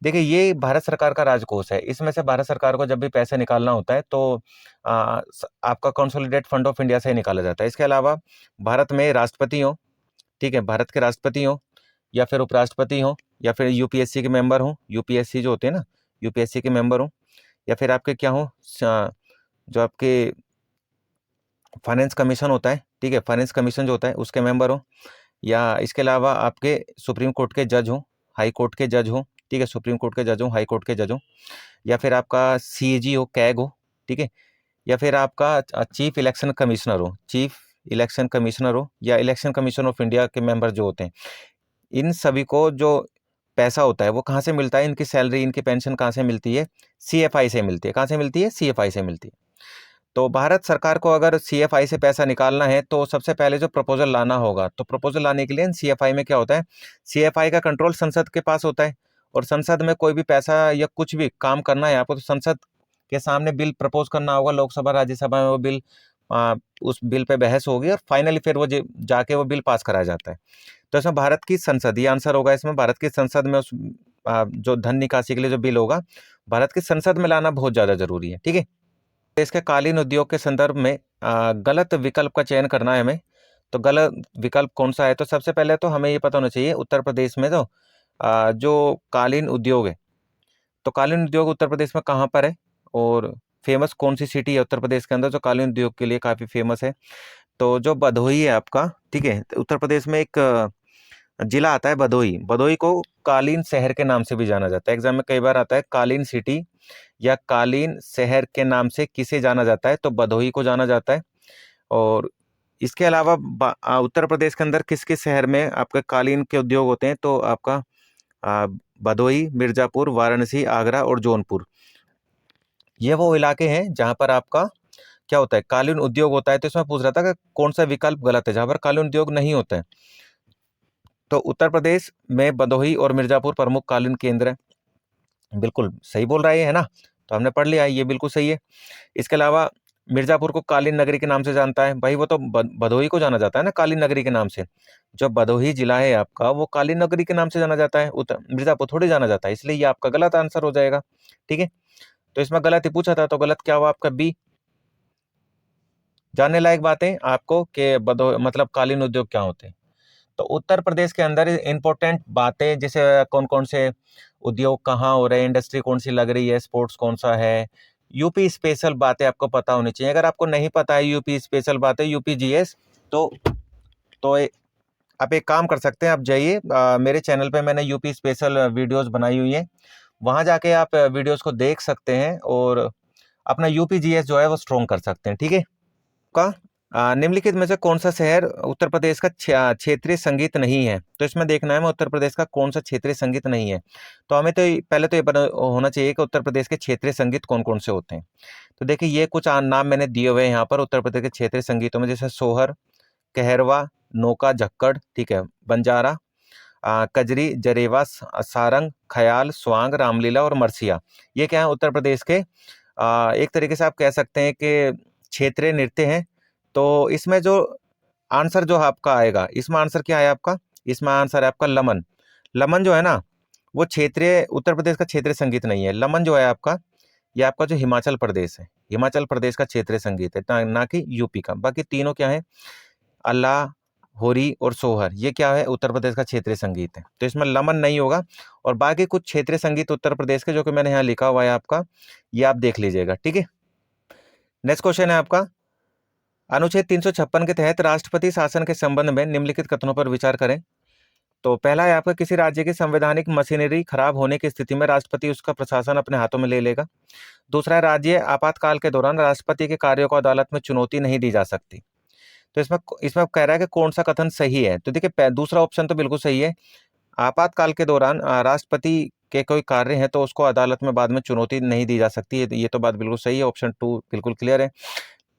देखिए, ये भारत सरकार का राजकोष है। इसमें से भारत सरकार को जब भी पैसे निकालना होता है तो आपका कंसोलिडेट फंड ऑफ इंडिया से ही निकाला जाता है। इसके अलावा भारत में राष्ट्रपति हो, ठीक है, भारत के राष्ट्रपति हो, या फिर उपराष्ट्रपति हो, या फिर यूपीएससी के मेंबर हो, यूपीएससी जो होते हैं ना, यूपीएससी के मेंबर हो, या फिर आपके क्या हो, जो आपके फाइनेंस कमीशन होता है, ठीक है, फाइनेंस कमीशन जो होता है उसके मेंबर हो, या इसके अलावा आपके सुप्रीम कोर्ट के जज हो, हाई कोर्ट के जज हो, ठीक है, सुप्रीम कोर्ट के जज हो, हाई कोर्ट के जज हो, या फिर आपका CAG हो, कैग हो, ठीक है, या फिर आपका चीफ इलेक्शन कमिश्नर हो, चीफ इलेक्शन कमिश्नर हो, या इलेक्शन कमीशन ऑफ इंडिया के मेंबर जो होते हैं। इन सभी को जो पैसा होता है वो कहाँ से मिलता है? इनकी सैलरी, इनकी पेंशन कहाँ से मिलती है? CFI से मिलती है। कहाँ से मिलती है? CFI से मिलती है। तो भारत सरकार को अगर CFI से पैसा निकालना है तो सबसे पहले जो प्रपोजल लाना होगा, तो प्रपोजल लाने के लिए CFI में क्या होता है, CFI का कंट्रोल संसद के पास होता है, और संसद में कोई भी पैसा या कुछ भी काम करना है आपको, तो संसद के सामने बिल प्रपोज करना होगा, लोकसभा राज्यसभा में वो बिल, उस बिल पे बहस होगी, और फाइनली फिर वो जाके वो बिल पास कराया जाता है। तो इसमें भारत की संसद, ये आंसर होगा इसमें, भारत की संसद में उस जो धन निकासी के लिए जो बिल होगा, भारत की संसद में लाना बहुत ज़्यादा जरूरी है। ठीक है, देश के कालीन उद्योग के संदर्भ में गलत विकल्प का चयन करना है हमें। तो गलत विकल्प कौन सा है? तो सबसे पहले तो हमें ये पता होना चाहिए, उत्तर प्रदेश में जो कालीन उद्योग है, तो कालीन उद्योग उत्तर प्रदेश में कहाँ पर है, और फेमस कौन सी सिटी है उत्तर प्रदेश के अंदर जो कालीन उद्योग के लिए काफ़ी फेमस है? तो जो भदोही है आपका, ठीक है, तो उत्तर प्रदेश में एक जिला आता है भदोही। भदोही को कालीन शहर के नाम से भी जाना जाता है। एग्जाम में कई बार आता है कालीन सिटी या कालीन शहर के नाम से किसे जाना जाता है, तो भदोही को जाना जाता है। और इसके अलावा उत्तर प्रदेश के अंदर किस किस शहर में आपके कालीन के उद्योग होते हैं, तो आपका भदोही, मिर्जापुर, वाराणसी, आगरा और जौनपुर, ये वो इलाके हैं जहां पर आपका क्या होता है, कालीन उद्योग होता है। तो इसमें पूछ रहा था कि कौन सा विकल्प गलत है जहां पर कालीन उद्योग नहीं होता है। तो उत्तर प्रदेश में भदोही और मिर्जापुर प्रमुख कालीन केंद्र है। बिल्कुल सही बोल रहा है, ये है ना, तो हमने पढ़ लिया, ये बिल्कुल सही है। इसके अलावा मिर्जापुर को कालीन नगरी के नाम से जानता है भाई, वो तो भदोही को जाना जाता है ना कालीन नगरी के नाम से। जो भदोही जिला है आपका, वो कालीन नगरी के नाम से जाना जाता है, उत्तर मिर्जापुर थोड़ी जाना जाता है, इसलिए ये आपका गलत आंसर हो जाएगा। ठीक है, तो इसमें गलत ही पूछा था, तो गलत क्या हुआ आपका बी। जानने लायक बातें आपको कि मतलब कालीन उद्योग क्या होते हैं। तो उत्तर प्रदेश के अंदर इंपॉर्टेंट बातें, जैसे कौन कौन से उद्योग कहाँ हो रहे हैं, इंडस्ट्री कौन सी लग रही है, स्पोर्ट्स कौन सा है, यूपी स्पेशल बातें आपको पता होनी चाहिए। अगर आपको नहीं पता है यूपी स्पेशल बातें, यूपी जीएस, तो आप एक काम कर सकते हैं, आप जाइए मेरे चैनल पे मैंने यूपी स्पेशल वीडियोस बनाई हुई है, वहां जाके आप वीडियोस को देख सकते हैं और अपना यूपी जीएस जो है वो स्ट्रॉन्ग कर सकते हैं। ठीक है, का निम्नलिखित में से कौन सा शहर उत्तर प्रदेश का क्षेत्रीय संगीत नहीं है? तो इसमें देखना है मैं उत्तर प्रदेश का कौन सा क्षेत्रीय संगीत नहीं है। तो हमें तो पहले तो ये पता होना चाहिए कि उत्तर प्रदेश के क्षेत्रीय संगीत कौन कौन से होते हैं। तो देखिए ये कुछ नाम मैंने दिए हुए हैं यहाँ पर उत्तर प्रदेश के क्षेत्रीय संगीतों में, जैसे सोहर, कहरवा, नौका, झक्कड़, ठीक है, बंजारा, कजरी, जरेवा, सारंग, ख्याल, स्वांग, रामलीला और मरसिया, ये क्या है उत्तर प्रदेश के एक तरीके से आप कह सकते हैं कि क्षेत्रीय नृत्य हैं। तो इसमें जो आंसर जो आपका आएगा, इसमें आंसर क्या है आपका, इसमें आंसर है आपका लमन। लमन जो है ना, वो क्षेत्रीय उत्तर प्रदेश का क्षेत्रीय संगीत नहीं है। लमन जो है आपका, ये आपका जो हिमाचल प्रदेश है, हिमाचल प्रदेश का क्षेत्रीय संगीत है, ना कि यूपी का। बाकी तीनों क्या है, अल्लाह, होरी और सोहर, ये क्या है उत्तर प्रदेश का क्षेत्रीय संगीत है। तो इसमें लमन नहीं होगा। और बाकी कुछ क्षेत्रीय संगीत उत्तर प्रदेश के जो कि मैंने यहाँ लिखा हुआ है आपका, ये आप देख लीजिएगा। ठीक है, नेक्स्ट क्वेश्चन है आपका, अनुच्छेद 356 के तहत राष्ट्रपति शासन के संबंध में निम्नलिखित कथनों पर विचार करें। तो पहला है आपका, किसी राज्य की संवैधानिक मशीनरी खराब होने की स्थिति में राष्ट्रपति उसका प्रशासन अपने हाथों में ले लेगा। दूसरा है, राज्य आपातकाल के दौरान राष्ट्रपति के कार्यों को अदालत में चुनौती नहीं दी जा सकती। तो इसमें इसमें कह रहा है कि कौन सा कथन सही है। तो देखिए दूसरा ऑप्शन तो बिल्कुल सही है, आपातकाल के दौरान राष्ट्रपति के कोई कार्य है तो उसको अदालत में बाद में चुनौती नहीं दी जा सकती, ये तो बात बिल्कुल सही है, ऑप्शन 2 बिल्कुल क्लियर है।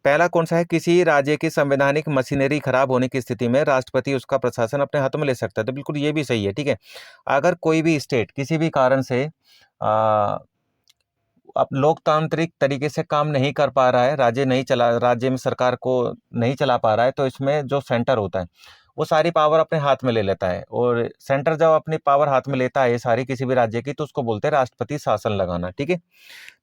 पहला कौन सा है, किसी राज्य की संवैधानिक मशीनरी खराब होने की स्थिति में राष्ट्रपति उसका प्रशासन अपने हाथों में ले सकता है, तो बिल्कुल ये भी सही है। ठीक है, अगर कोई भी स्टेट किसी भी कारण से अब लोकतांत्रिक तरीके से काम नहीं कर पा रहा है, राज्य में सरकार को नहीं चला पा रहा है, तो इसमें जो सेंटर होता है वो सारी पावर अपने हाथ में ले लेता है। और सेंटर जब अपनी पावर हाथ में लेता है सारी किसी भी राज्य की, तो उसको बोलते हैं राष्ट्रपति शासन लगाना। ठीक है,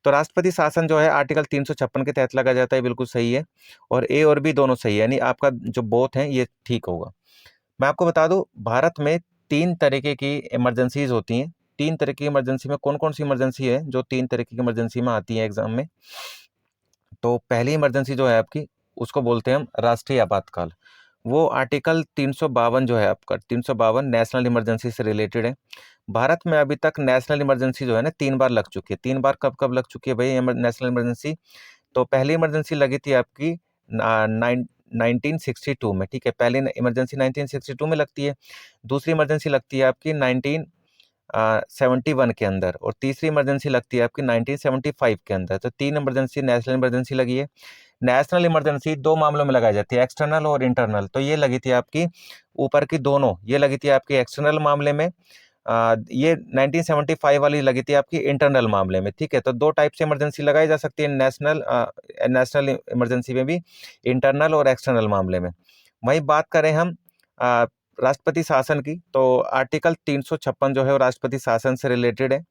तो राष्ट्रपति शासन जो है आर्टिकल 356 के तहत लगा जाता है, बिल्कुल सही है। और ए और बी दोनों सही है, यानी आपका जो बोथ है ये ठीक होगा। मैं आपको बता दूं, भारत में 3 तरीके की इमरजेंसीज होती हैं। 3 तरह की इमरजेंसी में कौन कौन सी इमरजेंसी है जो 3 तरीके की इमरजेंसी में आती है एग्जाम में? तो पहली इमरजेंसी जो है आपकी, उसको बोलते हैं हम राष्ट्रीय आपातकाल। वो आर्टिकल 352 जो है आपका, 352 नेशनल इमरजेंसी से रिलेटेड है। भारत में अभी तक नेशनल इमरजेंसी जो है ना 3 बार लग चुकी है। 3 बार कब कब लग चुकी है भाई नेशनल इमरजेंसी? तो पहली इमरजेंसी लगी थी आपकी 1962 में। ठीक है, पहली इमरजेंसी 1962 में लगती है। दूसरी इमरजेंसी लगती है आपकी 1971 के अंदर, और तीसरी इमरजेंसी लगती है आपकी 1975 के अंदर। तो 3 इमरजेंसी नेशनल इमरजेंसी लगी है। नेशनल इमरजेंसी 2 मामलों में लगाई जाती है, एक्सटर्नल और इंटरनल। तो ये लगी थी आपकी ऊपर की दोनों, ये लगी थी आपकी एक्सटर्नल मामले में, ये 1975 वाली लगी थी आपकी इंटरनल मामले में। ठीक है, तो 2 टाइप से इमरजेंसी लगाई जा सकती है नेशनल इमरजेंसी में भी, इंटरनल और एक्सटर्नल मामले में। वही बात करें हम राष्ट्रपति शासन की, तो आर्टिकल 356 जो है वो राष्ट्रपति शासन से रिलेटेड है।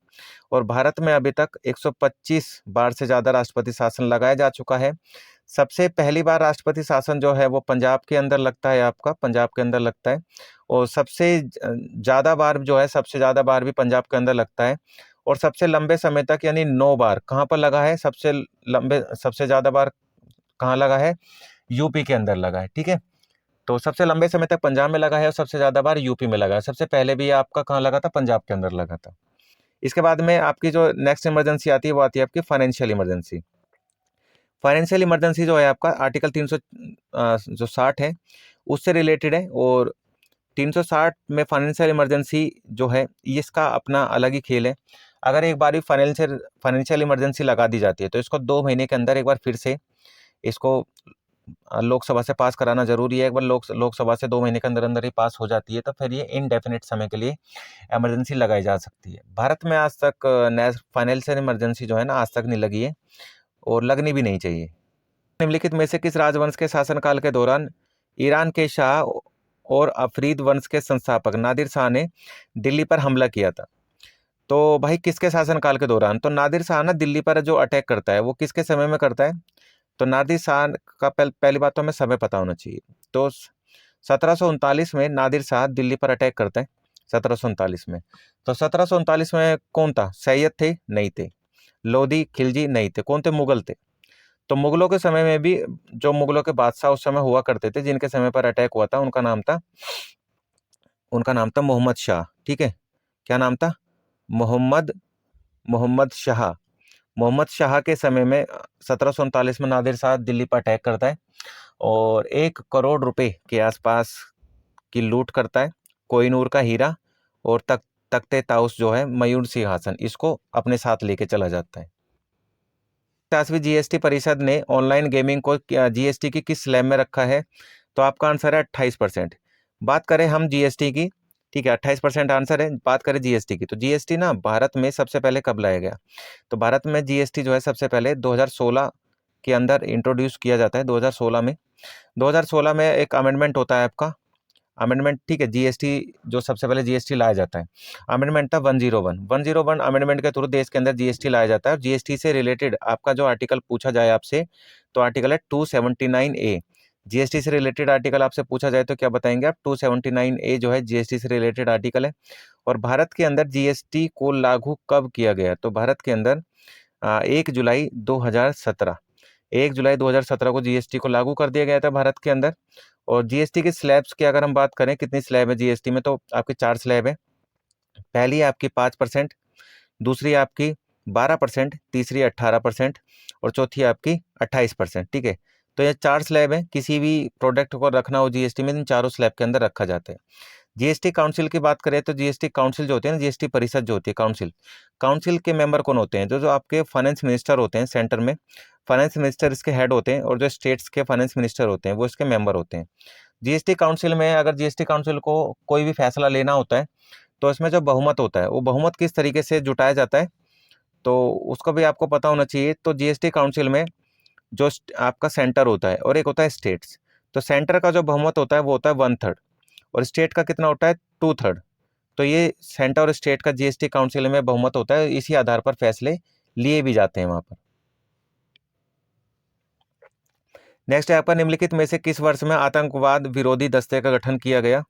और भारत में अभी तक 125 बार से ज़्यादा राष्ट्रपति शासन लगाया जा चुका है। सबसे पहली बार राष्ट्रपति शासन जो है वो पंजाब के अंदर लगता है, आपका पंजाब के अंदर लगता है। और सबसे ज़्यादा बार जो है, सबसे ज़्यादा बार भी पंजाब के अंदर लगता है। और सबसे लंबे समय तक यानी 9 बार कहाँ पर लगा है, सबसे ज़्यादा बार कहाँ लगा है, यूपी के अंदर लगा है। ठीक है, तो सबसे लंबे समय तक पंजाब में लगा है और सबसे ज़्यादा बार यूपी में लगा है। सबसे पहले भी आपका कहाँ लगा था, पंजाब के अंदर लगा था। इसके बाद में आपकी जो नेक्स्ट इमरजेंसी आती है वो आती है आपकी फाइनेंशियल इमरजेंसी। फाइनेंशियल इमरजेंसी जो है आपका आर्टिकल 360 है उससे रिलेटेड है, और 360 में फाइनेंशियल इमरजेंसी जो है इसका अपना अलग ही खेल है। अगर एक बार भी फाइनेंशियल इमरजेंसी लगा दी जाती है तो इसको 2 महीने के अंदर एक बार फिर से इसको लोकसभा से पास कराना जरूरी है। एक बार लोकसभा से 2 महीने के अंदर अंदर ही पास हो जाती है तो फिर ये इनडेफिनेट समय के लिए इमरजेंसी लगाई जा सकती है। भारत में आज तक फाइनेंशियल इमरजेंसी जो है ना आज तक नहीं लगी है और लगनी भी नहीं चाहिए। निम्नलिखित में से किस राजवंश के शासनकाल के दौरान ईरान के शाह और अफरीद वंश के संस्थापक नादिर शाह ने दिल्ली पर हमला किया था? तो भाई किसके शासनकाल के दौरान? तो नादिर शाह ना दिल्ली पर जो अटैक करता है वो किसके समय में करता है? तो नादिर शाह का पहली बात तो हमें समय पता होना चाहिए। तो 1739 में नादिर शाह दिल्ली पर अटैक करते हैं, 1739 में। तो 1739 में कौन था? सैयद थे? नहीं थे। लोधी, खिलजी? नहीं थे। कौन थे? मुगल थे। तो मुगलों के समय में भी जो मुगलों के बादशाह उस समय हुआ करते थे जिनके समय पर अटैक हुआ था उनका नाम था मोहम्मद शाह। ठीक है, क्या नाम था? मोहम्मद मोहम्मद शाह। मोहम्मद शाह के समय में 1739 में नादिर शाह दिल्ली पर अटैक करता है और 1 करोड़ रुपए के आसपास की लूट करता है। कोहिनूर का हीरा और तख्ते ताउस जो है मयूर सिंहासन, इसको अपने साथ लेके चला जाता है। 50वीं जीएसटी परिषद ने ऑनलाइन गेमिंग को जीएसटी की किस स्लैब में रखा है? तो आपका आंसर है 28%। बात करें हम जीएसटी की, ठीक है, 28% आंसर है। बात करें जीएसटी की, तो जीएसटी ना भारत में सबसे पहले कब लाया गया? तो भारत में जीएसटी जो है सबसे पहले 2016 के अंदर इंट्रोड्यूस किया जाता है। 2016 में 2016 में एक अमेंडमेंट होता है आपका, अमेंडमेंट, ठीक है। जीएसटी जो सबसे पहले जीएसटी लाया जाता है, अमेंडमेंट था 101 अमेंडमेंट के थ्रू देश के अंदर जीएसटी लाया जाता है। और जीएसटी से रिलेटेड आपका जो आर्टिकल पूछा जाए आपसे, तो आर्टिकल है 279A। जीएसटी से रिलेटेड आर्टिकल आपसे पूछा जाए तो क्या बताएंगे आप? 279A जो है जीएसटी से रिलेटेड आर्टिकल है। और भारत के अंदर जीएसटी को लागू कब किया गया? तो भारत के अंदर 1 जुलाई 2017 1 जुलाई 2017 को जीएसटी को लागू कर दिया गया था भारत के अंदर। और जीएसटी के स्लैब्स की अगर हम बात करें, कितनी स्लैब है जीएसटी में, तो आपकी 4 स्लैब है। पहली है आपकी 5%, दूसरी आपकी 12%, तीसरी 18% और चौथी आपकी 28%। ठीक है, तो ये 4 स्लैब है। किसी भी प्रोडक्ट को रखना हो जीएसटी में, इन चारों स्लैब के अंदर रखा जाता है। जीएसटी काउंसिल की बात करें तो जीएसटी काउंसिल जो होती है ना, जीएसटी परिषद जो होती है, काउंसिल के मेंबर कौन होते हैं? जो जो आपके फाइनेंस मिनिस्टर होते हैं सेंटर में, फाइनेंस मिनिस्टर इसके हेड होते हैं, और जो स्टेट्स के फाइनेंस मिनिस्टर होते हैं वो इसके मेंबर होते हैं। जीएसटी काउंसिल में अगर जीएसटी काउंसिल को कोई भी फैसला लेना होता है तो इसमें जो बहुमत होता है वो बहुमत किस तरीके से जुटाया जाता है, तो उसको भी आपको पता होना चाहिए। तो जीएसटी काउंसिल में जो आपका सेंटर होता है और एक होता है स्टेट्स। तो सेंटर का जो बहुमत होता है वो होता है 1/3 और स्टेट का कितना होता है? 2/3। तो ये सेंटर और स्टेट का जीएसटी काउंसिल में बहुमत होता है, इसी आधार पर फैसले लिए भी जाते हैं वहां पर। नेक्स्ट है आपका, निम्नलिखित में से किस वर्ष में आतंकवाद विरोधी दस्ते का गठन किया गया?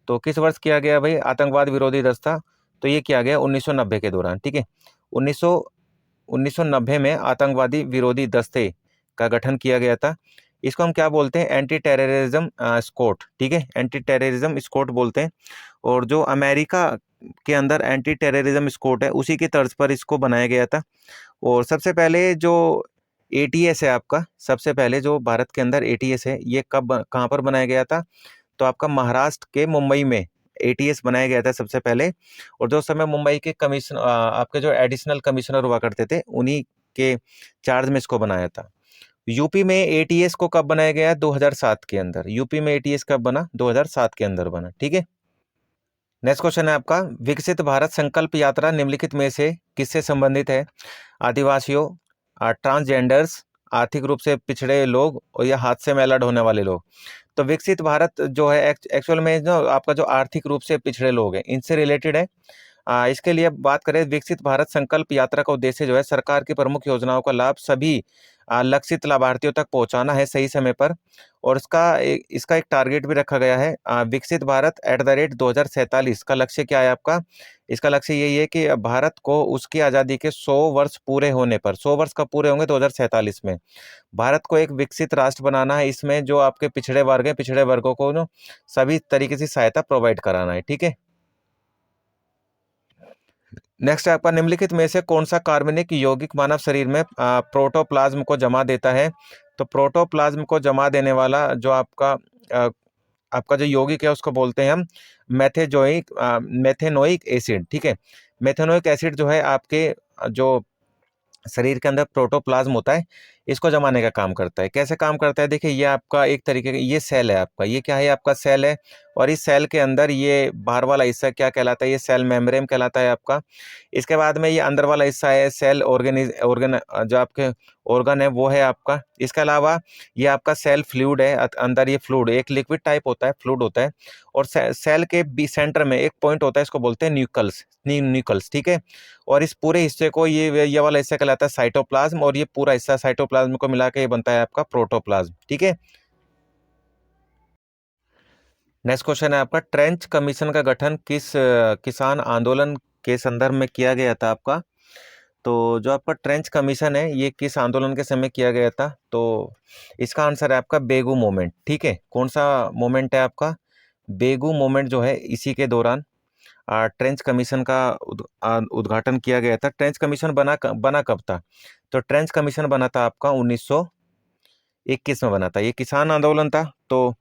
तो किस वर्ष किया गया भाई आतंकवाद विरोधी दस्ता? तो ये किया गया 1990 के दौरान। ठीक है, 1990 में आतंकवादी विरोधी दस्ते का गठन किया गया था। इसको हम क्या बोलते हैं? Anti terrorism squad. ठीक है, एंटी टेररिज्म स्क्वाड बोलते हैं। और जो अमेरिका के अंदर एंटी टेररिज्म स्क्वाड है उसी की तर्ज पर इसको बनाया गया था। और सबसे पहले जो एटीएस है आपका, सबसे पहले जो भारत के अंदर एटीएस है ये कहाँ पर बनाया गया था? तो आपका महाराष्ट्र के मुंबई में एटीएस बनाया गया था सबसे पहले। और जो समय मुंबई के आपके जो एडिशनल कमिश्नर हुआ करते थे उन्हीं के चार्ज में इसको बनाया था। यूपी में एटीएस को कब बनाया गया? 2007 के अंदर। यूपी में एटीएस कब बना? 2007 के अंदर बना। ठीक है, नेक्स्ट क्वेश्चन है आपका, विकसित भारत संकल्प यात्रा निम्नलिखित में से किससे संबंधित है? आदिवासियों, ट्रांसजेंडर्स, आर्थिक रूप से पिछड़े लोग और या हाथ से मेला ढोने वाले लोग? तो विकसित भारत जो है एक्चुअल में जो आपका जो आर्थिक रूप से पिछड़े लोग हैं इनसे रिलेटेड है। इसके लिए बात करें, विकसित भारत संकल्प यात्रा का उद्देश्य जो है सरकार की प्रमुख योजनाओं का लाभ सभी लक्षित लाभार्थियों तक पहुंचाना है सही समय पर। और इसका एक टारगेट भी रखा गया है, विकसित भारत @2047 का लक्ष्य क्या है आपका? इसका लक्ष्य यही है कि भारत को उसकी आज़ादी के 100 वर्ष पूरे होने पर, 100 वर्ष कब पूरे होंगे? 2047 में भारत को एक विकसित राष्ट्र बनाना है। इसमें जो आपके पिछड़े वर्ग हैं, पिछड़े वर्गों को ना सभी तरीके से सहायता प्रोवाइड कराना है, ठीक है। नेक्स्ट है आपका, निम्नलिखित में से कौन सा कार्बनिक यौगिक मानव शरीर में प्रोटोप्लाज्म को जमा देता है? तो प्रोटोप्लाज्म को जमा देने वाला जो आपका जो यौगिक है उसको बोलते हैं हम मेथेनोइक एसिड, ठीक है। मेथेनोइक एसिड जो है आपके जो शरीर के अंदर प्रोटोप्लाज्म होता है, इसको जमाने का काम करता है। कैसे काम करता है? देखिए, ये आपका एक तरीके का ये सेल है आपका, ये क्या है? आपका सेल है। और इस सेल के अंदर ये बाहर वाला हिस्सा क्या कहलाता है? ये सेल मेम्ब्रेन कहलाता है आपका। इसके बाद में ये अंदर वाला हिस्सा है सेल ऑर्गन, जो आपके ऑर्गन है वो है आपका। इसके अलावा ये आपका सेल फ्लूइड है, अंदर ये फ्लूइड एक लिक्विड टाइप होता है, फ्लूइड होता है। और सेल के बी सेंटर में एक पॉइंट होता है, इसको बोलते हैं न्यूक्लियस, ठीक है। और इस पूरे हिस्से को ये वाला हिस्सा कहलाता है साइटोप्लाज्म, और ये पूरा हिस्सा साइटोप्लाज्म को मिला के ये बनता है आपका प्रोटोप्लाज्म, ठीक है। नेक्स्ट क्वेश्चन है आपका, ट्रेंच कमीशन का गठन किस किसान आंदोलन के संदर्भ में किया गया था आपका? तो जो आपका ट्रेंच कमीशन है ये किस आंदोलन के समय किया गया था? तो इसका आंसर है आपका बेगू मूवमेंट, ठीक है। कौन सा मूवमेंट है आपका? बेगू मूवमेंट जो है इसी के दौरान ट्रेंच कमीशन का उद्घाटन किया गया था। ट्रेंच कमीशन बना कब था? तो ट्रेंच कमीशन बना था आपका 1921 में बना था। ये किसान आंदोलन था। तो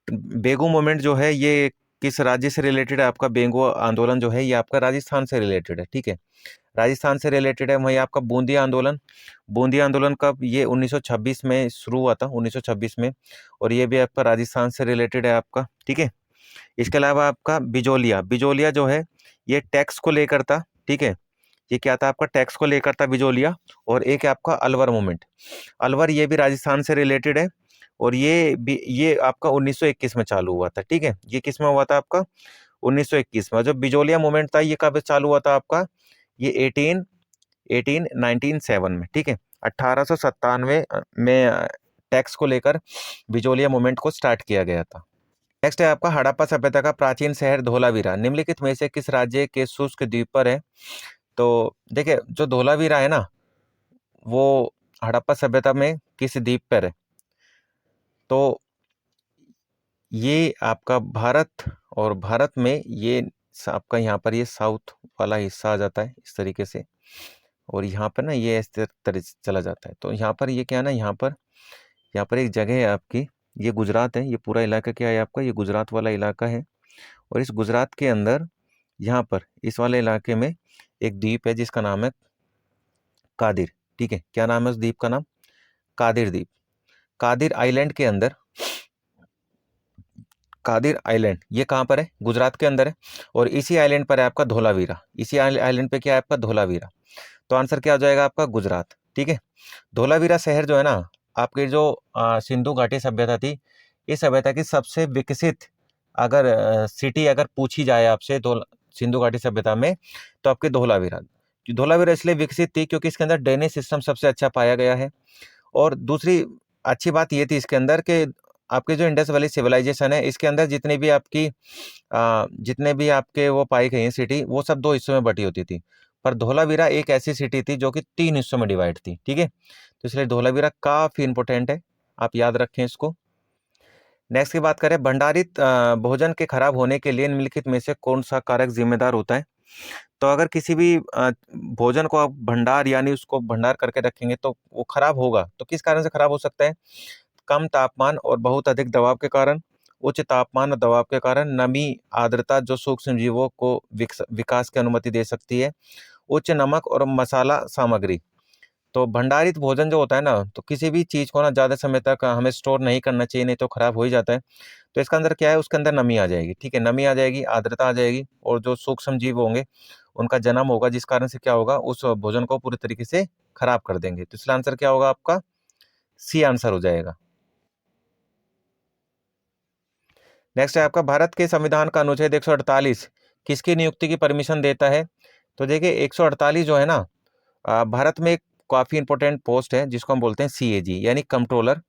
बेगू मूवमेंट जो है ये किस राज्य से रिलेटेड है आपका? बेगू आंदोलन जो है ये आपका राजस्थान से रिलेटेड है, ठीक है। राजस्थान से रिलेटेड है। वहीं आपका बूंदी आंदोलन, बूंदी आंदोलन कब? ये 1926 में शुरू हुआ था, 1926 में। और ये भी आपका राजस्थान से रिलेटेड है आपका, ठीक है। इसके अलावा आपका बिजोलिया, बिजोलिया जो है ये टैक्स को लेकर था, ठीक है। ये क्या था आपका? टैक्स को लेकर था बिजोलिया। और एक है आपका अलवर मूवमेंट, अलवर ये भी राजस्थान से रिलेटेड है। और ये आपका 1921 में चालू हुआ था, ठीक है। ये किस में हुआ था आपका? 1921 में। जो बिजोलिया मूवमेंट था ये कब चालू हुआ था आपका? ये 1997 में, ठीक है। 1897 में टैक्स को लेकर बिजोलिया मूवमेंट को स्टार्ट किया गया था। नेक्स्ट है आपका, हड़प्पा सभ्यता का प्राचीन शहर धोलावीरा निम्नलिखित में से किस राज्य के शुष्क द्वीप पर है? तो देखिए, जो धोलावीरा है ना वो हड़प्पा सभ्यता में किस द्वीप पर है? तो ये आपका भारत, और भारत में ये आपका यहाँ पर ये साउथ वाला हिस्सा आ जाता है इस तरीके से। और यहाँ पर ना ये इस तरह से चला जाता है। तो यहाँ पर ये क्या है ना, यहाँ पर एक जगह है आपकी, ये गुजरात है। ये पूरा इलाका क्या है आपका? ये गुजरात वाला इलाका है। और इस गुजरात के अंदर यहाँ पर इस वाले इलाके में एक द्वीप है जिसका नाम है कादिर, ठीक है। क्या नाम है उस द्वीप का नाम? कादिर द्वीप। कादिर आइलैंड के अंदर, कादिर आइलैंड ये कहाँ पर है? गुजरात के अंदर है। और इसी आइलैंड पर है आपका धोलावीरा। इसी आइलैंड पे क्या है आपका? धोलावीरा। तो आंसर क्या हो जाएगा आपका? गुजरात, ठीक है। धोलावीरा शहर जो है ना, आपकी जो सिंधु घाटी सभ्यता थी, इस सभ्यता की सबसे विकसित अगर सिटी अगर पूछी जाए आपसे सिंधु घाटी सभ्यता में, तो आपकी धोलावीरा। धोलावीरा इसलिए विकसित थी क्योंकि इसके अंदर ड्रेनेज सिस्टम सबसे अच्छा पाया गया है। और दूसरी अच्छी बात ये थी इसके अंदर कि आपके जो इंडस वैली सिविलाइजेशन है, इसके अंदर जितने भी आपके वो पाई गई हैं सिटी, वो सब 2 हिस्सों में बटी होती थी। पर धोलावीरा एक ऐसी सिटी थी जो कि 3 हिस्सों में डिवाइड थी, ठीक है। तो इसलिए धोलावीरा काफ़ी इंपॉर्टेंट है, आप याद रखें इसको। नेक्स्ट की बात करें, भंडारित भोजन के खराब होने के लिए निम्नलिखित में से कौन सा कारक जिम्मेदार होता है? तो अगर किसी भी भोजन को आप भंडार यानी उसको भंडार करके रखेंगे तो वो खराब होगा। तो किस कारण से खराब हो सकता है? कम तापमान और बहुत अधिक दबाव के कारण, उच्च तापमान और दबाव के कारण, नमी, आर्द्रता जो सूक्ष्म जीवों को विकास की अनुमति दे सकती है, उच्च नमक और मसाला सामग्री। तो भंडारित भोजन जो होता है ना, तो किसी भी चीज़ को ना ज़्यादा समय तक हमें स्टोर नहीं करना चाहिए, नहीं तो खराब हो ही जाता है। तो इसका अंदर क्या है? उसके अंदर नमी आ जाएगी, ठीक है। नमी आ जाएगी, आर्द्रता आ जाएगी, और जो सूक्ष्म जीव होंगे उनका जन्म होगा, जिस कारण से क्या होगा? उस भोजन को पूरी तरीके से खराब कर देंगे। तो इसलिए आंसर क्या होगा आपका? सी आंसर हो जाएगा। नेक्स्ट है आपका, भारत के संविधान का अनुच्छेद 148 किसकी नियुक्ति की परमिशन देता है? तो देखिए 148 जो है ना, भारत में एक काफ़ी इंपॉर्टेंट पोस्ट है जिसको हम बोलते हैं सीएजी, यानी controller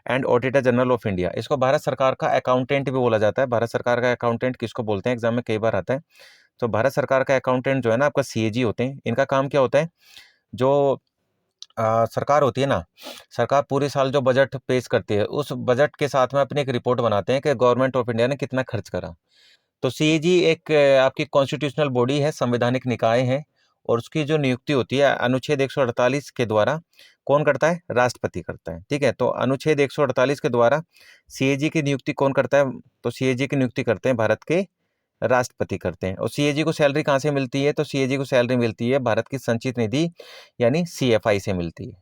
and auditor general of India. इसको भारत सरकार का अकाउंटेंट भी बोला जाता है। भारत सरकार का अकाउंटेंट किसको बोलते हैं, एग्जाम में कई बार आता है। तो भारत सरकार का अकाउंटेंट जो है ना आपका सीएजी होते हैं। इनका काम क्या होता है, जो सरकार होती है ना, सरकार पूरे साल जो बजट पेश करती है, उस बजट के साथ में अपनी एक रिपोर्ट बनाते हैं कि गवर्नमेंट ऑफ इंडिया ने कितना खर्च करा। तो सीएजी एक आपकी कॉन्स्टिट्यूशनल बॉडी है, संवैधानिक निकाय है, और उसकी जो नियुक्ति होती है अनुच्छेद 148 के द्वारा कौन करता है, राष्ट्रपति करता है। ठीक है, तो अनुच्छेद 148 के द्वारा सीएजी की नियुक्ति कौन करता है, तो सीएजी की नियुक्ति करते हैं भारत के राष्ट्रपति करते हैं। और सीएजी को सैलरी कहाँ से मिलती है, तो सीएजी को सैलरी मिलती है भारत की संचित निधि यानी सीएफआई से मिलती है।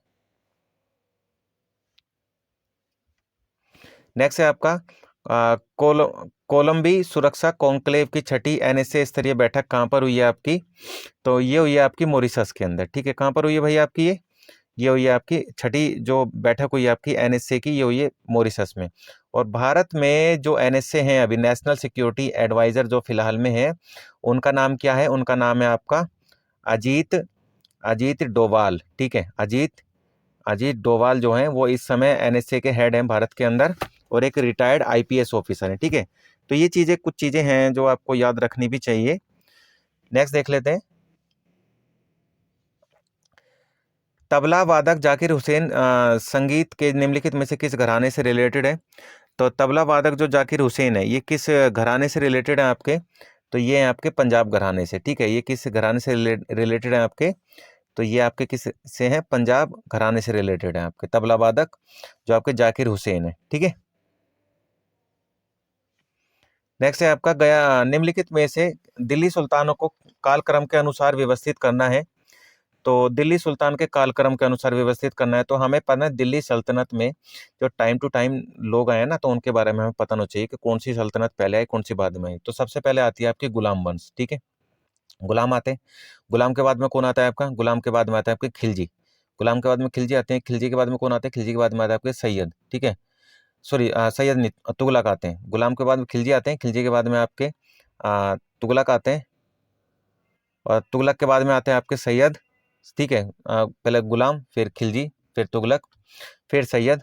नेक्स्ट है आपका कोलंबी सुरक्षा कॉन्क्लेव की छठी एनएसए स्तरीय बैठक कहाँ पर हुई है आपकी, तो ये हुई है आपकी मॉरिशस के अंदर। ठीक है, कहाँ पर हुई है भाई आपकी, ये हुई है आपकी छठी जो बैठक हुई है आपकी एनएसए की, ये हुई है मॉरिशस में। और भारत में जो एनएसए हैं अभी, नेशनल सिक्योरिटी एडवाइजर जो फिलहाल में है, उनका नाम क्या है, उनका नाम है आपका अजीत अजीत डोभाल। ठीक है, अजीत डोभाल जो हैं वो इस समय एनएसए के हेड हैं भारत के अंदर, और एक रिटायर्ड आईपीएस ऑफिसर है। ठीक है, तो ये चीज़ें कुछ चीज़ें हैं जो आपको याद रखनी भी चाहिए। नेक्स्ट देख लेते हैं, तबला वादक जाकिर हुसैन संगीत के निम्नलिखित में से किस घराने से रिलेटेड है, तो तबला वादक जो जाकिर हुसैन है ये किस घराने से रिलेटेड है आपके, तो ये है आपके पंजाब घराने से। ठीक है, ये किस घराने से रिलेटेड है आपके, तो ये आपके किस से हैं, पंजाब घराने से रिलेटेड है आपके तबला वादक जो आपके जाकिर हुसैन है। ठीक है, नेक्स्ट है आपका गया निम्नलिखित में से दिल्ली सुल्तानों को कालक्रम के अनुसार व्यवस्थित करना है, तो दिल्ली सुल्तान के कालक्रम के अनुसार व्यवस्थित करना है, तो हमें पता है दिल्ली सल्तनत में जो टाइम टू टाइम लोग आए ना, तो उनके बारे में हमें पता होना चाहिए कि कौन सी सल्तनत पहले आई कौन सी बाद में आई। तो सबसे पहले आती है आपकी गुलाम वंश। ठीक है, गुलाम आते हैं, गुलाम के बाद में कौन आता है आपका, गुलाम के बाद में आता है आपके खिलजी, गुलाम के बाद में खिलजी आते हैं, खिलजी के बाद में कौन आते हैं, खिलजी के बाद में आता है आपके सैयद। ठीक है, सॉरी सैयद नहीं, तुगलक आते हैं, गुलाम के बाद में खिलजी आते हैं, खिलजी के बाद में आपके तुगलक आते हैं, और तुगलक के बाद में आते हैं आपके सैयद। ठीक है, पहले गुलाम, फिर खिलजी, फिर तुगलक, फिर सैयद,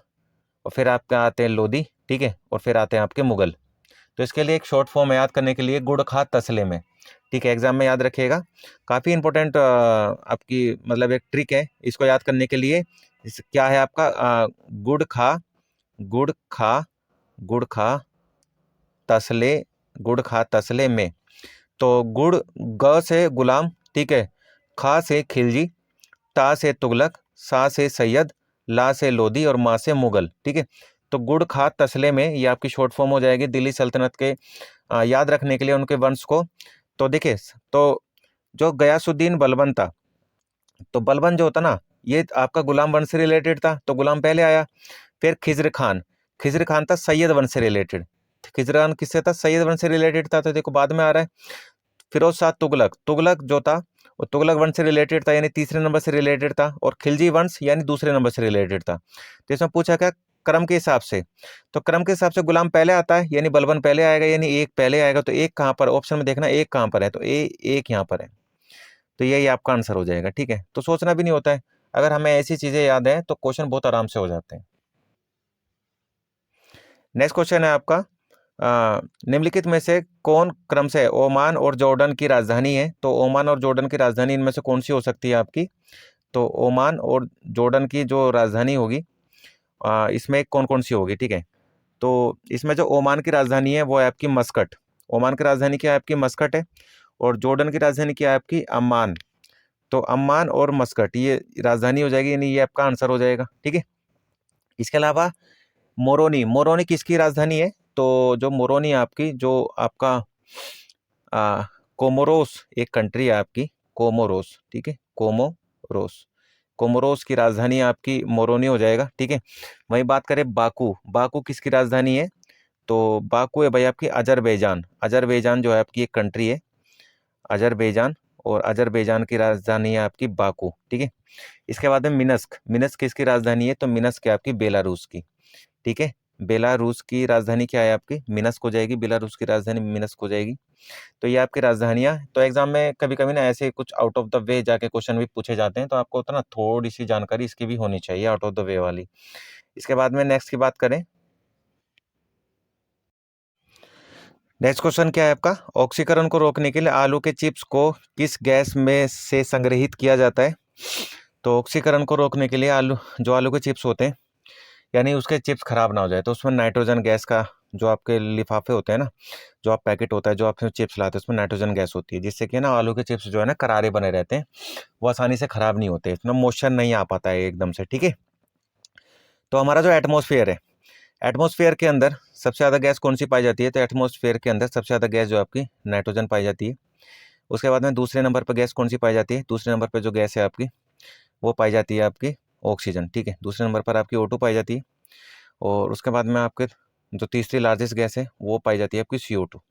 और फिर आपके आते हैं लोधी। ठीक है, और फिर आते हैं आपके मुगल। तो इसके लिए एक शॉर्ट फॉर्म याद करने के लिए गुड़ खा तसले में। ठीक है, एग्जाम में याद रखिएगा, काफ़ी इंपॉर्टेंट आपकी मतलब एक ट्रिक है इसको याद करने के लिए। क्या है आपका गुड़ खा गुड़ खा गुड़ खा तसले गुड़ खा तसले में, तो गुड़ ग से गुलाम, ठीक है, खा से खिलजी, ता से तुगलक, सा से सैयद, ला से लोधी, और मा से मुगल। ठीक है, तो गुड़ खा तसले में ये आपकी शॉर्ट फॉर्म हो जाएगी दिल्ली सल्तनत के याद रखने के लिए उनके वंश को। तो देखिए, तो जो गयासुद्दीन बलबन था, तो बलबन जो होता ना ये आपका गुलाम वंश से रिलेटेड था, तो गुलाम पहले आया। फिर खिज्र खान था सैयद वंश से रिलेटेड, खिज्र खान किससे था, सैयद वंश से रिलेटेड था, तो देखो बाद में आ रहा है। फिरोज शाह तुगलक, तुगलक जो था वो तुगलक वंश से रिलेटेड था, यानी तीसरे नंबर से रिलेटेड था, और खिलजी वंश यानी दूसरे नंबर से रिलेटेड था। तो इसमें पूछा क्या, क्रम के हिसाब से, तो क्रम के हिसाब से गुलाम पहले आता है, यानी बलबन पहले आएगा, यानी एक पहले आएगा, तो एक कहाँ पर ऑप्शन में देखना, एक कहाँ पर है, तो एक यहाँ पर है, तो यही आपका आंसर हो जाएगा। ठीक है, तो सोचना भी नहीं होता है, अगर हमें ऐसी चीजें याद हैं तो क्वेश्चन बहुत आराम से हो जाते हैं। नेक्स्ट क्वेश्चन है आपका निम्नलिखित में से कौन क्रम से ओमान और जॉर्डन की राजधानी है, तो ओमान और जॉर्डन की राजधानी इनमें से कौन सी हो सकती है आपकी, तो ओमान और जॉर्डन की जो राजधानी होगी इसमें कौन कौन सी होगी। ठीक है, तो इसमें जो ओमान की राजधानी है वो है आपकी मस्कट, ओमान की राजधानी क्या है आपकी मस्कट है, और जॉर्डन की राजधानी क्या है आपकी अम्मान। तो अम्मान और मस्कट ये राजधानी हो जाएगी, यानी ये आपका आंसर हो जाएगा। ठीक है, इसके अलावा मोरोनी, मोरोनी किसकी राजधानी है, तो जो मोरोनी आपकी जो आपका कोमोरोस एक कंट्री है आपकी, कोमोरोस। ठीक है, कोमोरोस, कोमोरोस की राजधानी आपकी मोरोनी हो जाएगा। ठीक है, वहीं बात करें बाकू, बाकू किसकी राजधानी है, तो बाकू है भाई आपकी अजरबैजान, अजरबैजान जो है आपकी एक कंट्री है, अजरबैजान, और अजरबैजान की राजधानी है आपकी बाकू। ठीक है, इसके बाद में मिनस्क, मिनस्क किसकी राजधानी है, तो मिनस्क है आपकी बेलारूस की। ठीक है, बेलारूस की राजधानी क्या है आपकी? मिन्स्क हो जाएगी। बेलारूस की राजधानी मिन्स्क हो जाएगी। तो ये आपकी राजधानियाँ। तो एग्जाम में कभी कभी ना ऐसे कुछ आउट ऑफ द वे जाके क्वेश्चन भी पूछे जाते हैं, तो आपको उतना थोड़ी सी जानकारी इसकी भी होनी चाहिए, आउट ऑफ द वे वाली। इसके बाद में नेक्स्ट की बात करें, नेक्स्ट क्वेश्चन क्या है आपका? ऑक्सीकरण को रोकने के लिए आलू के चिप्स को किस गैस में से संग्रहित किया जाता है? तो ऑक्सीकरण को रोकने के लिए आलू के चिप्स होते हैं, यानी उसके चिप्स खराब ना हो जाए, तो उसमें नाइट्रोजन गैस का, जो आपके लिफाफे होते हैं ना, जो आप पैकेट होता है, जो आप चिप्स लाते हैं, उसमें नाइट्रोजन गैस होती है, जिससे कि ना आलू के चिप्स जो है ना करारे बने रहते हैं, वो आसानी से खराब नहीं होते, इसमें मॉइस्चर नहीं आ पाता है एकदम से। ठीक है। तो हमारा जो एटमॉस्फेयर है, एटमॉस्फेयर के अंदर सबसे ज़्यादा गैस कौन सी पाई जाती है? तो एटमॉस्फेयर के अंदर सबसे ज़्यादा गैस जो आपकी नाइट्रोजन पाई जाती है। उसके बाद में दूसरे नंबर पर गैस कौन सी पाई जाती है? दूसरे नंबर पर जो गैस है आपकी, वो पाई जाती है आपकी ऑक्सीजन। ठीक है। दूसरे नंबर पर आपकी O2 पाई जाती है। और उसके बाद में आपके जो तीसरी लार्जेस्ट गैस है वो पाई जाती है आपकी CO2।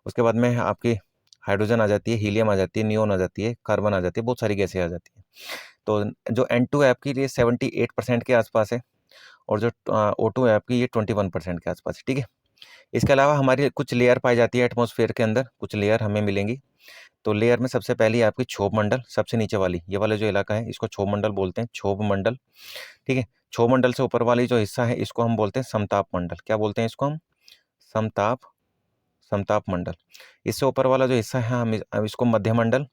उसके बाद में आपकी हाइड्रोजन आ जाती है, हीलियम आ जाती है, नियोन आ जाती है, कार्बन आ जाती है, बहुत सारी गैसें आ जाती हैं। तो जो N2 है आपकी, ये 78% के आसपास है, और जो O2 है आपकी, ये 21% के आसपास है। ठीक है। इसके अलावा हमारी कुछ लेयर पाई जाती है एटमॉस्फेयर के अंदर, कुछ लेयर हमें मिलेंगी। तो लेयर में सबसे पहली है आपकी क्षोभ मंडल, सबसे नीचे वाली, ये वाला जो इलाका है इसको क्षोभ मंडल बोलते हैं, क्षोभ मंडल। ठीक है। क्षोभ मंडल से ऊपर वाली जो हिस्सा है इसको हम बोलते हैं समताप मंडल। क्या बोलते हैं इसको हम? समताप, समताप मंडल। इससे ऊपर वाला जो हिस्सा है हम इसको मध्य मंडल,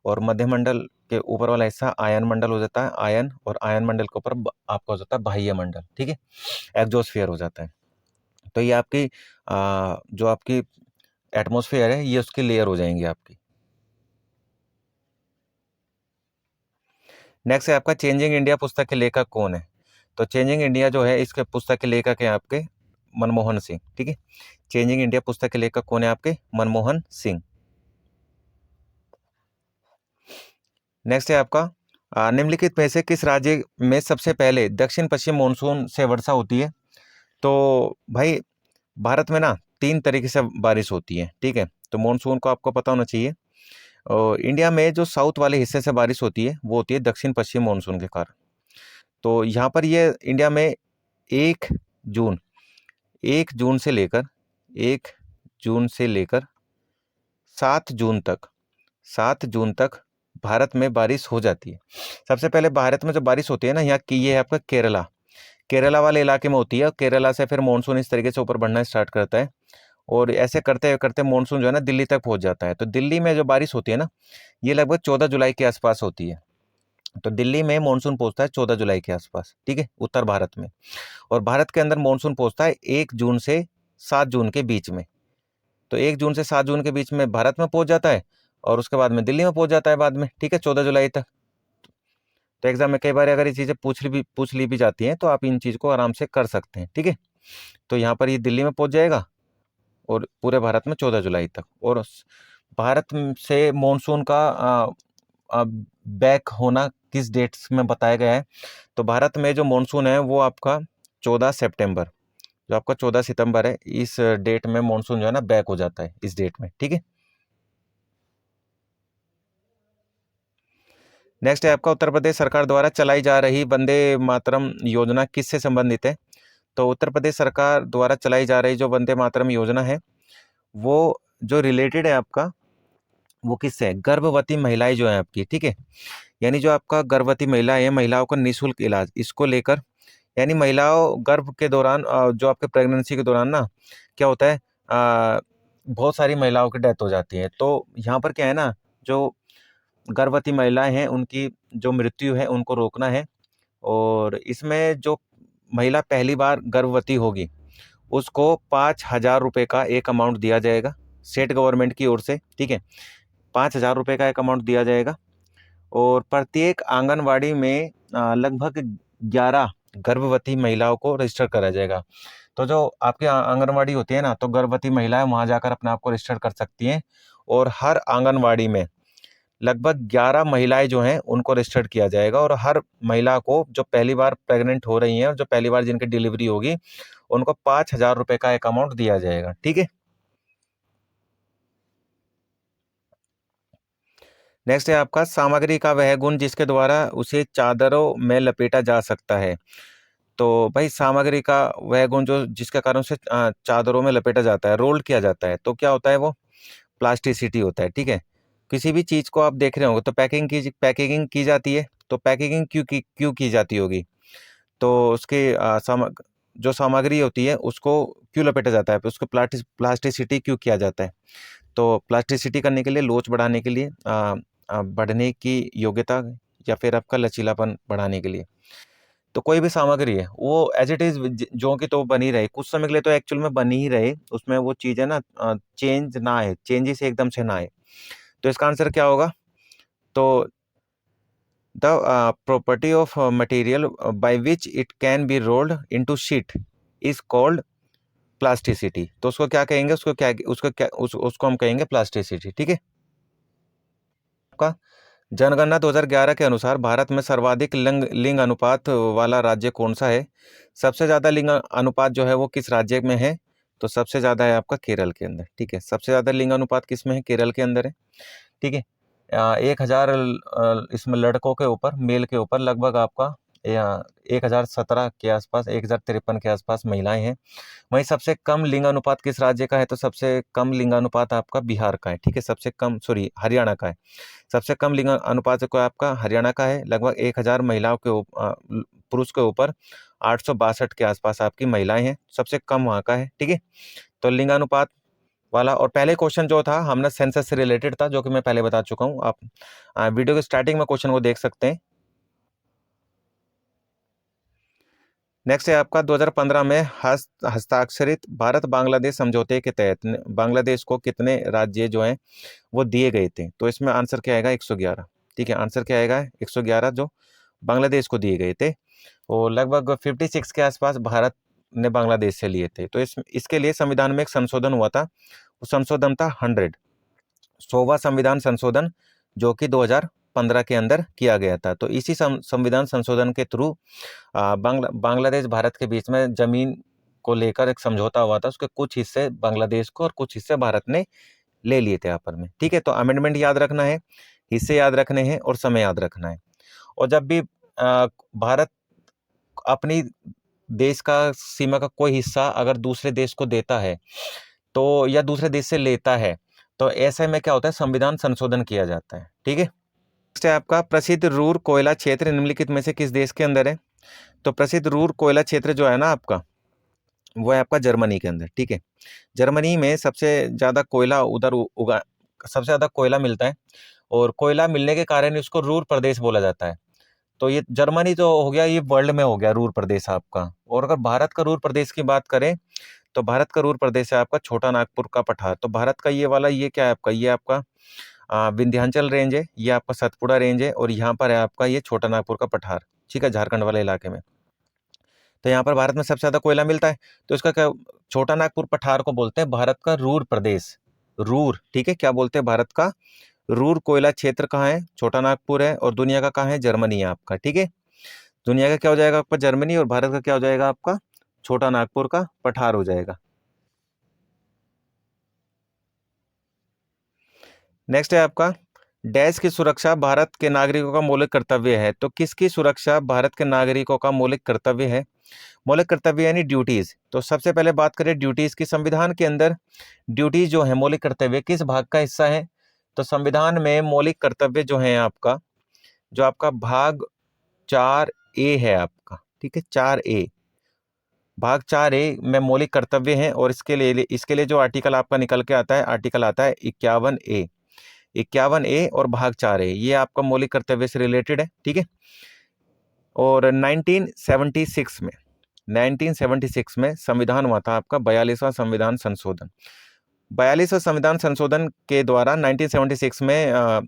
और मध्य मंडल के ऊपर वाला हिस्सा आयन मंडल हो जाता है, आयन, और आयन मंडल के ऊपर आपका हो जाता है बाह्य मंडल। ठीक है। एक्सोस्फीयर हो जाता है। तो ये आपकी जो आपकी एटमॉस्फेयर है, ये उसकी लेयर हो जाएंगी आपकी। नेक्स्ट है आपका चेंजिंग इंडिया पुस्तक के लेखक कौन है? तो चेंजिंग इंडिया जो है, इसके पुस्तक के लेखक है आपके मनमोहन सिंह। ठीक है। चेंजिंग इंडिया पुस्तक के लेखक कौन है आपके? मनमोहन सिंह। नेक्स्ट है आपका निम्नलिखित में से किस राज्य में सबसे पहले दक्षिण पश्चिम मानसून से वर्षा होती है? तो भाई, भारत में ना 3 तरीके से बारिश होती है। ठीक है। तो मानसून को आपको पता होना चाहिए। और इंडिया में जो साउथ वाले हिस्से से बारिश होती है वो होती है दक्षिण पश्चिम मानसून के कारण। तो यहाँ पर ये इंडिया में 1 जून 1 जून से लेकर 1 जून से लेकर 7 जून तक 7 जून तक भारत में बारिश हो जाती है। सबसे पहले भारत में जो बारिश होती है ना, यहाँ की, ये है आपका केरला। केरला वाले इलाके में होती है, और केरला से फिर मानसून इस तरीके से ऊपर बढ़ना स्टार्ट करता है, और ऐसे करते करते मानसून जो है ना दिल्ली तक पहुंच जाता है। तो दिल्ली में जो बारिश होती है ना, ये लगभग 14 जुलाई के आसपास होती है। तो दिल्ली में मानसून पहुंचता है 14 जुलाई के आसपास। ठीक है, उत्तर भारत में। और भारत के अंदर मानसून पहुंचता है 1 जून से 7 जून के बीच में। तो 1 जून से 7 जून के बीच में भारत में पहुंच जाता है, और उसके बाद में दिल्ली में पहुंच जाता है बाद में। ठीक है, 14 जुलाई तक। तो एग्जाम में कई बार अगर ये चीज़ें पूछ ली भी जाती हैं, तो आप इन चीज़ को आराम से कर सकते हैं। ठीक है। तो यहाँ पर ये दिल्ली में पहुंच जाएगा, और पूरे भारत में 14 जुलाई तक। और भारत से मानसून का बैक होना किस डेट्स में बताया गया है? तो भारत में जो मानसून है वो आपका 14 सितंबर, जो आपका 14 सितंबर है, इस डेट में मानसून जो है ना बैक हो जाता है, इस डेट में। ठीक है। नेक्स्ट है आपका उत्तर प्रदेश सरकार द्वारा चलाई जा रही वंदे मातरम योजना किससे संबंधित है? तो उत्तर प्रदेश सरकार द्वारा चलाई जा रही जो वंदे मातरम योजना है, वो जो रिलेटेड है आपका, वो किससे है? गर्भवती महिलाएं जो है आपकी। ठीक है। यानी जो आपका गर्भवती महिला है, महिलाओं का निःशुल्क इलाज, इसको लेकर, यानी महिलाओं गर्भ के दौरान जो आपके प्रेगनेंसी के दौरान ना क्या होता है, बहुत सारी महिलाओं की डेथ हो जाती है। तो यहाँ पर क्या है ना, जो गर्भवती महिलाएं हैं उनकी जो मृत्यु है उनको रोकना है। और इसमें जो महिला पहली बार गर्भवती होगी उसको 5,000 रुपये का एक अमाउंट दिया जाएगा स्टेट गवर्नमेंट की ओर से। ठीक है। 5,000 रुपये का एक अमाउंट दिया जाएगा। और प्रत्येक आंगनवाड़ी में लगभग 11 गर्भवती महिलाओं को रजिस्टर करा जाएगा। तो जो आपकी आंगनवाड़ी होती है ना, तो गर्भवती महिलाएं वहां जाकर अपने आप को रजिस्टर कर सकती हैं। और हर आंगनवाड़ी में लगभग 11 महिलाएं जो हैं उनको रजिस्टर्ड किया जाएगा, और हर महिला को जो पहली बार प्रेग्नेंट हो रही हैं और जो पहली बार जिनकी डिलीवरी होगी, उनको 5,000 रुपये का एक अमाउंट दिया जाएगा। ठीक है। नेक्स्ट है आपका सामग्री का वह गुण जिसके द्वारा उसे चादरों में लपेटा जा सकता है। तो भाई सामग्री का वह गुण जो जिसके कारण से चादरों में लपेटा जाता है, रोल्ड किया जाता है, तो क्या होता है वो प्लास्टिसिटी होता है। ठीक है, किसी भी चीज को आप देख रहे होंगे तो पैकेजिंग की जाती है, तो पैकेजिंग क्यों की जाती होगी, तो उसके जो सामग्री होती है उसको क्यों लपेटा जाता है, उसको प्लास्टिसिटी क्यों किया जाता है, तो प्लास्टिसिटी करने के लिए, लोच बढ़ाने के लिए, बढ़ने की योग्यता, या फिर आपका लचीलापन बढ़ाने के लिए। तो कोई भी सामग्री है वो एज इट इज जो कि तो बनी रहे, कुछ समय के लिए तो एक्चुअल में बनी ही रहे, उसमें वो चीज़ है ना चेंज ना आए, चेंजेस एकदम से ना आए, तो इसका आंसर क्या होगा, तो the property of material by which it can be rolled into sheet is called plasticity. तो उसको क्या कहेंगे, उसको हम कहेंगे प्लास्टिसिटी। ठीक है, आपका जनगणना 2011 के अनुसार भारत में सर्वाधिक लिंग अनुपात वाला राज्य कौन सा है। सबसे ज्यादा लिंग अनुपात जो है वो किस राज्य में है, तो सबसे ज्यादा है आपका केरल के अंदर। ठीक है, सबसे ज्यादा लिंग अनुपात किस में है, केरल के अंदर है। ठीक है, 1,000 इसमें लड़कों के ऊपर, मेल के ऊपर लगभग आपका 1,017 के आसपास, 1,053 के आसपास महिलाएं हैं। वहीं सबसे कम लिंग अनुपात किस राज्य का है, तो सबसे कम लिंग अनुपात आपका बिहार का है। ठीक है, सबसे कम, सॉरी, हरियाणा का है। सबसे कम लिंग अनुपात को आपका हरियाणा का है, लगभग 1,000 महिलाओं के पुरुष के ऊपर 862 के आसपास आपकी महिलाएं हैं, सबसे कम वहाँ का है। ठीक है, तो लिंग अनुपात वाला। और पहले क्वेश्चन जो था हमने सेंसस से रिलेटेड था, जो कि मैं पहले बता चुका हूँ, आप वीडियो के स्टार्टिंग में क्वेश्चन को देख सकते हैं। नेक्स्ट है आपका 2015 में हस्ताक्षरित भारत बांग्लादेश समझौते के तहत बांग्लादेश को कितने राज्य जो हैं वो दिए गए थे, तो इसमें आंसर क्या आएगा, 111। ठीक है, आंसर क्या आएगा, 111 जो बांग्लादेश को दिए गए थे, और लगभग 56 के आसपास भारत ने बांग्लादेश से लिए थे। तो इसके लिए संविधान में एक संशोधन हुआ था, वो संशोधन था 100वां संविधान संशोधन, जो कि 2015 के अंदर किया गया था। तो इसी संविधान संशोधन के थ्रू बांग्लादेश भारत के बीच में जमीन को लेकर एक समझौता हुआ था, उसके कुछ हिस्से बांग्लादेश को और कुछ हिस्से भारत ने ले लिए थे आपस में। ठीक है, तो अमेंडमेंट याद रखना है, हिस्से याद रखने हैं और समय याद रखना है। और जब भी भारत अपनी देश का सीमा का कोई हिस्सा अगर दूसरे देश को देता है, तो या दूसरे देश से लेता है, तो ऐसे में क्या होता है, संविधान संशोधन किया जाता है। ठीक है, नेक्स्ट है आपका प्रसिद्ध रूर कोयला क्षेत्र निम्नलिखित में से किस देश के अंदर है, तो प्रसिद्ध रूर कोयला क्षेत्र जो है ना आपका, वो है आपका जर्मनी के अंदर। ठीक है, जर्मनी में सबसे ज़्यादा कोयला उधर उगा, सबसे ज़्यादा कोयला मिलता है, और कोयला मिलने के कारण इसको रूर प्रदेश बोला जाता है। तो ये जर्मनी तो हो गया, ये वर्ल्ड में हो गया रूर प्रदेश आपका। और अगर भारत का रूर प्रदेश की बात करें, तो भारत का रूर प्रदेश है आपका छोटा नागपुर का पठार। तो भारत का ये वाला, ये क्या है आपका, ये आपका विंध्याचल रेंज है, ये आपका सतपुड़ा रेंज है, और यहाँ पर है आपका ये छोटा नागपुर का पठार। ठीक है, झारखंड वाले इलाके में। तो यहाँ पर भारत में सबसे ज्यादा कोयला मिलता है, तो इसका क्या, छोटा नागपुर पठार को बोलते हैं भारत का रूर प्रदेश, रूर। ठीक है, क्या बोलते हैं, भारत का रूर कोयला क्षेत्र कहाँ है, छोटा नागपुर है, और दुनिया का कहाँ है, जर्मनी है आपका। ठीक है, दुनिया का क्या हो जाएगा आपका, जर्मनी, और भारत का क्या हो जाएगा आपका, छोटा नागपुर का पठार हो जाएगा। नेक्स्ट है आपका डैश की सुरक्षा भारत के नागरिकों का मौलिक कर्तव्य है, तो किसकी सुरक्षा भारत के नागरिकों का मौलिक कर्तव्य है, मौलिक कर्तव्य यानी ड्यूटीज। तो सबसे पहले बात करें ड्यूटीज की, संविधान के अंदर ड्यूटीज जो है, मौलिक कर्तव्य किस भाग का हिस्सा है, तो संविधान में मौलिक कर्तव्य जो है आपका, जो आपका भाग 4A है आपका। ठीक है, 4A, भाग 4A में मौलिक कर्तव्य हैं, और इसके लिए जो आर्टिकल आपका निकल के आता है, आर्टिकल आता है 51A। 51A और भाग 4A ये आपका मौलिक कर्तव्य से रिलेटेड है। ठीक है, और 1976 में संविधान हुआ था आपका 42वां संविधान संशोधन। 42वां संविधान संशोधन के द्वारा 1976 में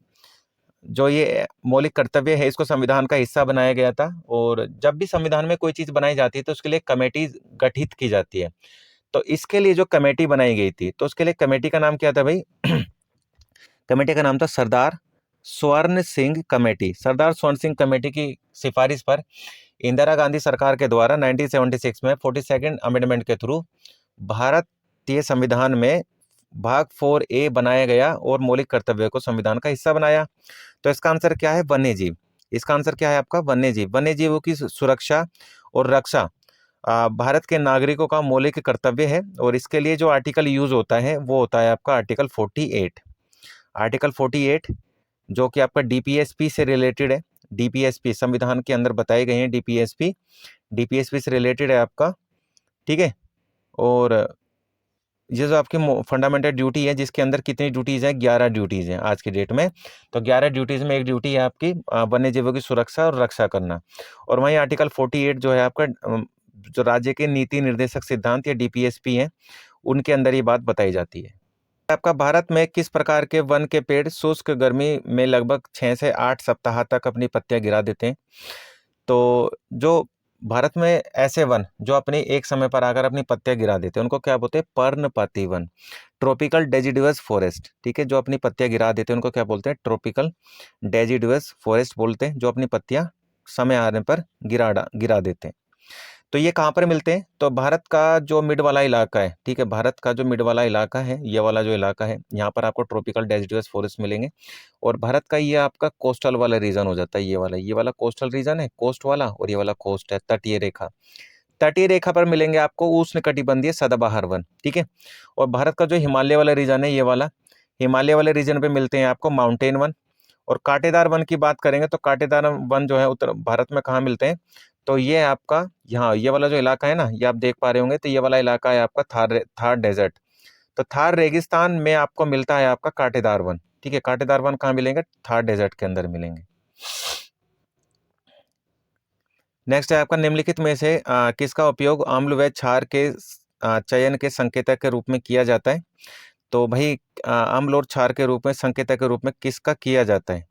जो ये मौलिक कर्तव्य है, इसको संविधान का हिस्सा बनाया गया था। और जब भी संविधान में कोई चीज बनाई जाती है, तो उसके लिए कमेटी गठित की जाती है। तो इसके लिए जो कमेटी बनाई गई थी, तो उसके लिए कमेटी का नाम क्या था भाई, कमेटी का नाम था सरदार स्वर्ण सिंह कमेटी। सरदार स्वर्ण सिंह कमेटी की सिफारिश पर इंदिरा गांधी सरकार के द्वारा 1976 में 42nd अमेंडमेंट के थ्रू भारतीय संविधान में भाग 4A बनाया गया, और मौलिक कर्तव्य को संविधान का हिस्सा बनाया। तो इसका आंसर क्या है, वन्य जीव। इसका आंसर क्या है आपका, वन्य जीव। वन्य जीवों की सुरक्षा और रक्षा भारत के नागरिकों का मौलिक कर्तव्य है। और इसके लिए जो आर्टिकल यूज होता है वो होता है आपका आर्टिकल 48। आर्टिकल 48 जो कि आपका डीपीएसपी से रिलेटेड है। डीपीएसपी संविधान के अंदर बताए गए हैं, डीपीएसपी डीपीएसपी से रिलेटेड है आपका, ठीक है। और ये जो आपकी फंडामेंटल ड्यूटी है, जिसके अंदर कितनी ड्यूटीज़ हैं, 11 ड्यूटीज़ हैं आज की डेट में। तो 11 ड्यूटीज़ में एक ड्यूटी है आपकी वन्य जीवों की सुरक्षा और रक्षा करना। और वहीं आर्टिकल 48 जो है आपका जो राज्य के नीति निर्देशक सिद्धांत या डीपीएसपी हैं, उनके अंदर ये बात बताई जाती है। आपका भारत में किस प्रकार के वन के पेड़ शुष्क गर्मी में लगभग 6 से 8 सप्ताह तक अपनी पत्तियां गिरा देते हैं? तो जो भारत में ऐसे वन जो अपने एक समय पर आकर अपनी पत्तियां गिरा देते हैं, उनको क्या बोलते हैं? पर्णपाती वन, ट्रॉपिकल डेसिडुअस फॉरेस्ट, ठीक है। जो अपनी पत्तियां गिरा देते हैं उनको क्या बोलते हैं? ट्रॉपिकल डेसिडुअस फॉरेस्ट बोलते हैं, जो अपनी पत्तियां समय आने पर गिरा देते हैं। तो ये कहाँ पर मिलते हैं? तो भारत का जो मिड वाला इलाका है, ठीक है, भारत का जो मिड वाला इलाका है, ये वाला जो इलाका है, यहाँ पर आपको ट्रॉपिकल डेसिडुअस फॉरेस्ट मिलेंगे। और भारत का ये आपका कोस्टल वाला रीजन हो जाता है, ये वाला कोस्टल रीजन है, कोस्ट वाला, और ये वाला कोस्ट है, तटीय रेखा। तटीय रेखा पर मिलेंगे आपको उष्णकटिबंधीय सदाबहार वन, ठीक है। और भारत का जो हिमालय वाला रीजन है, ये वाला हिमालय वाले रीजन पे मिलते हैं आपको माउंटेन वन। और कांटेदार वन की बात करेंगे तो कांटेदार वन जो है उत्तर भारत में कहाँ मिलते हैं? तो ये आपका यहाँ ये वाला जो इलाका है ना, ये आप देख पा रहे होंगे, तो ये वाला इलाका है आपका थार डेजर्ट। तो थार रेगिस्तान में आपको मिलता है आपका कांटेदार वन, ठीक है। कांटेदार वन कहाँ मिलेंगे? थार डेजर्ट के अंदर मिलेंगे। नेक्स्ट है आपका निम्नलिखित में से किसका उपयोग अम्ल व क्षार के चयन के संकेतक के रूप में किया जाता है? तो भाई अम्ल और क्षार के रूप में संकेतक के रूप में किसका किया जाता है?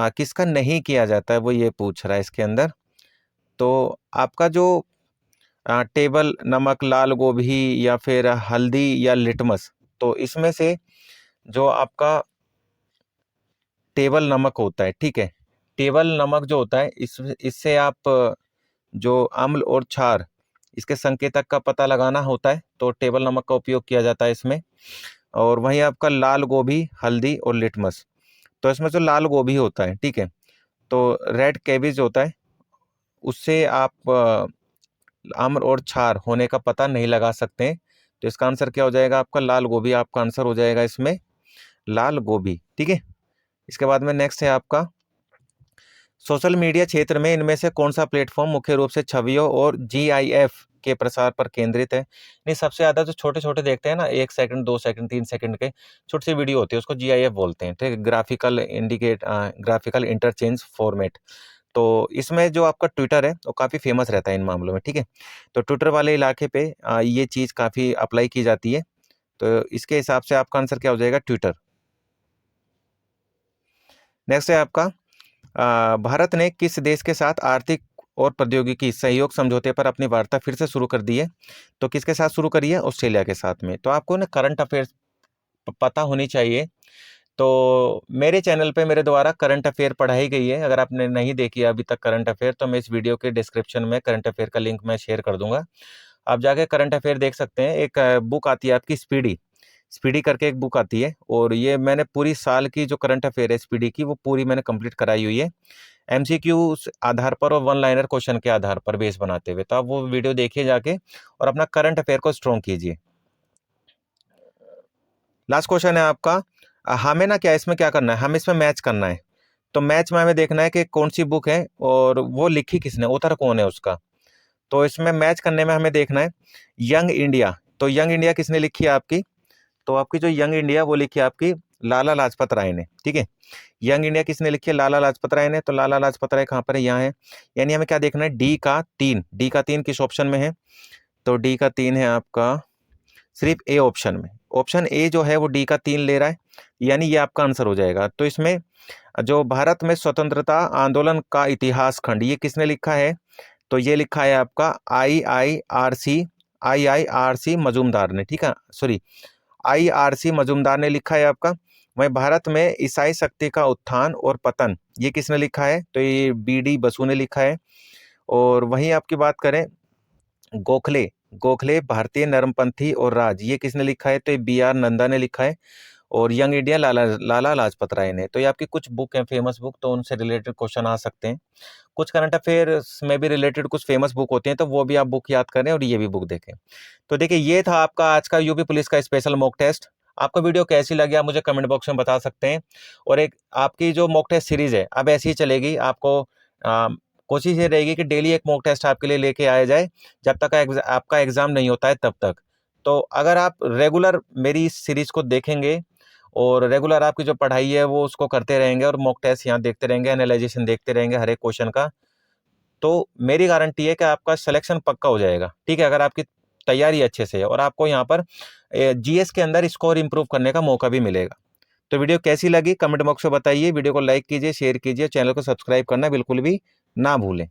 किसका नहीं किया जाता है, वो ये पूछ रहा है इसके अंदर। तो आपका जो टेबल नमक, लाल गोभी या फिर हल्दी या लिटमस, तो इसमें से जो आपका टेबल नमक होता है, ठीक है, टेबल नमक जो होता है इससे आप जो अम्ल और क्षार इसके संकेतक का पता लगाना होता है, तो टेबल नमक का उपयोग किया जाता है इसमें। और वहीं आपका लाल गोभी, हल्दी और लिटमस, तो इसमें जो लाल गोभी होता है, ठीक है, तो रेड कैबेज होता है, उससे आप अम्ल और क्षार होने का पता नहीं लगा सकते हैं। तो इसका आंसर क्या हो जाएगा? आपका लाल गोभी आपका आंसर हो जाएगा इसमें, लाल गोभी, ठीक है। इसके बाद में नेक्स्ट है आपका सोशल मीडिया क्षेत्र में इनमें से कौन सा प्लेटफॉर्म मुख्य रूप से छवियों और GIF के प्रसार पर केंद्रित है? नहीं, सबसे ज्यादा जो छोटे छोटे देखते हैं ना, 1 सेकंड 2 सेकंड 3 सेकंड के छोटी सी वीडियो होती है, उसको GIF बोलते हैं, ठीक है, ग्राफिकल इंटरचेंज फॉर्मेट। तो इसमें जो आपका ट्विटर है वो काफ़ी फेमस रहता है इन मामलों में, ठीक है। तो ट्विटर वाले इलाके पे ये चीज़ काफ़ी अप्लाई की जाती है। तो इसके हिसाब से आपका आंसर क्या हो जाएगा? ट्विटर। नेक्स्ट है आपका भारत ने किस देश के साथ आर्थिक और प्रौद्योगिकी सहयोग समझौते पर अपनी वार्ता फिर से शुरू कर दी है? तो किसके साथ शुरू करी है? ऑस्ट्रेलिया के साथ में। तो आपको ना करंट अफेयर्स पता होनी चाहिए। तो मेरे चैनल पे मेरे द्वारा करंट अफेयर पढ़ाई गई है। अगर आपने नहीं देखी अभी तक करंट अफेयर, तो मैं इस वीडियो के डिस्क्रिप्शन में करंट अफेयर का लिंक मैं शेयर कर दूंगा। आप जाके करंट अफेयर देख सकते हैं। एक बुक आती है आपकी स्पीडी, स्पीडी करके एक बुक आती है, और ये मैंने पूरी साल की जो करंट अफेयर है स्पीडी की, वो पूरी मैंने कंप्लीट कराई हुई है, MCQ आधार पर और वन लाइनर क्वेश्चन के आधार पर बेस बनाते हुए। तो आप वो वीडियो देखिए जाके और अपना करंट अफेयर को स्ट्रॉन्ग कीजिए। लास्ट क्वेश्चन है आपका हमें ना क्या इसमें क्या करना है? हमें इसमें मैच करना है। तो मैच में हमें देखना है कि कौन सी बुक है और वो लिखी किसने, ऑथर कौन है उसका। तो इसमें मैच करने में हमें देखना है यंग इंडिया। तो यंग इंडिया किसने लिखी है आपकी? तो आपकी जो यंग इंडिया वो लिखी है आपकी लाला लाजपत राय ने, ठीक है। यंग इंडिया किसने लिखी है? लाला लाजपत राय ने। तो लाला लाजपत राय कहाँ पर है? यहाँ है। यानी हमें क्या देखना है? डी का तीन किस ऑप्शन में है? तो डी का 3 है आपका सिर्फ ए ऑप्शन में। ऑप्शन ए जो है वो डी का 3 ले रहा है, यानी ये आपका आंसर हो जाएगा। तो इसमें जो भारत में स्वतंत्रता आंदोलन का इतिहास खंड, ये किसने लिखा है? तो ये लिखा है आपका आई आई आर सी मजूमदार ने, ठीक है, सॉरी IRC मजूमदार ने लिखा है आपका। वहीं भारत में ईसाई शक्ति का उत्थान और पतन, ये किसने लिखा है? तो ये BD बसु ने लिखा है। और वहीं आपकी बात करें गोखले, गोखले भारतीय नरमपंथी और राज, ये किसने लिखा है? तो ये BR नंदा ने लिखा है। और यंग इंडिया लाला लाला लाजपत राय ने। तो ये आपकी कुछ बुक हैं फेमस बुक, तो उनसे रिलेटेड क्वेश्चन आ सकते हैं। कुछ करंट अफेयर्स में भी रिलेटेड कुछ फेमस बुक होती हैं, तो वो भी आप बुक याद करें और ये भी बुक देखें। तो देखिए ये था आपका आज का यूपी पुलिस का स्पेशल मॉक टेस्ट। आपको वीडियो कैसी लगी आप मुझे कमेंट बॉक्स में बता सकते हैं। और एक आपकी जो मॉक टेस्ट सीरीज है अब ऐसी ही चलेगी। आपको कोशिश ये रहेगी कि डेली एक मॉक टेस्ट आपके लिए लेके आया जाए, जब तक आपका एग्जाम नहीं होता है तब तक। तो अगर आप रेगुलर मेरी इस सीरीज को देखेंगे और रेगुलर आपकी जो पढ़ाई है वो उसको करते रहेंगे और मॉक टेस्ट यहाँ देखते रहेंगे, एनालाइजेशन देखते रहेंगे हर एक क्वेश्चन का, तो मेरी गारंटी है कि आपका सिलेक्शन पक्का हो जाएगा। ठीक है, अगर आपकी तैयारी अच्छे से है और आपको यहाँ पर जीएस के अंदर स्कोर इंप्रूव करने का मौका भी मिलेगा। तो वीडियो कैसी लगी कमेंट बॉक्स में बताइए। वीडियो को लाइक कीजिए, शेयर कीजिए, चैनल को सब्सक्राइब करना बिल्कुल भी ना भूलें।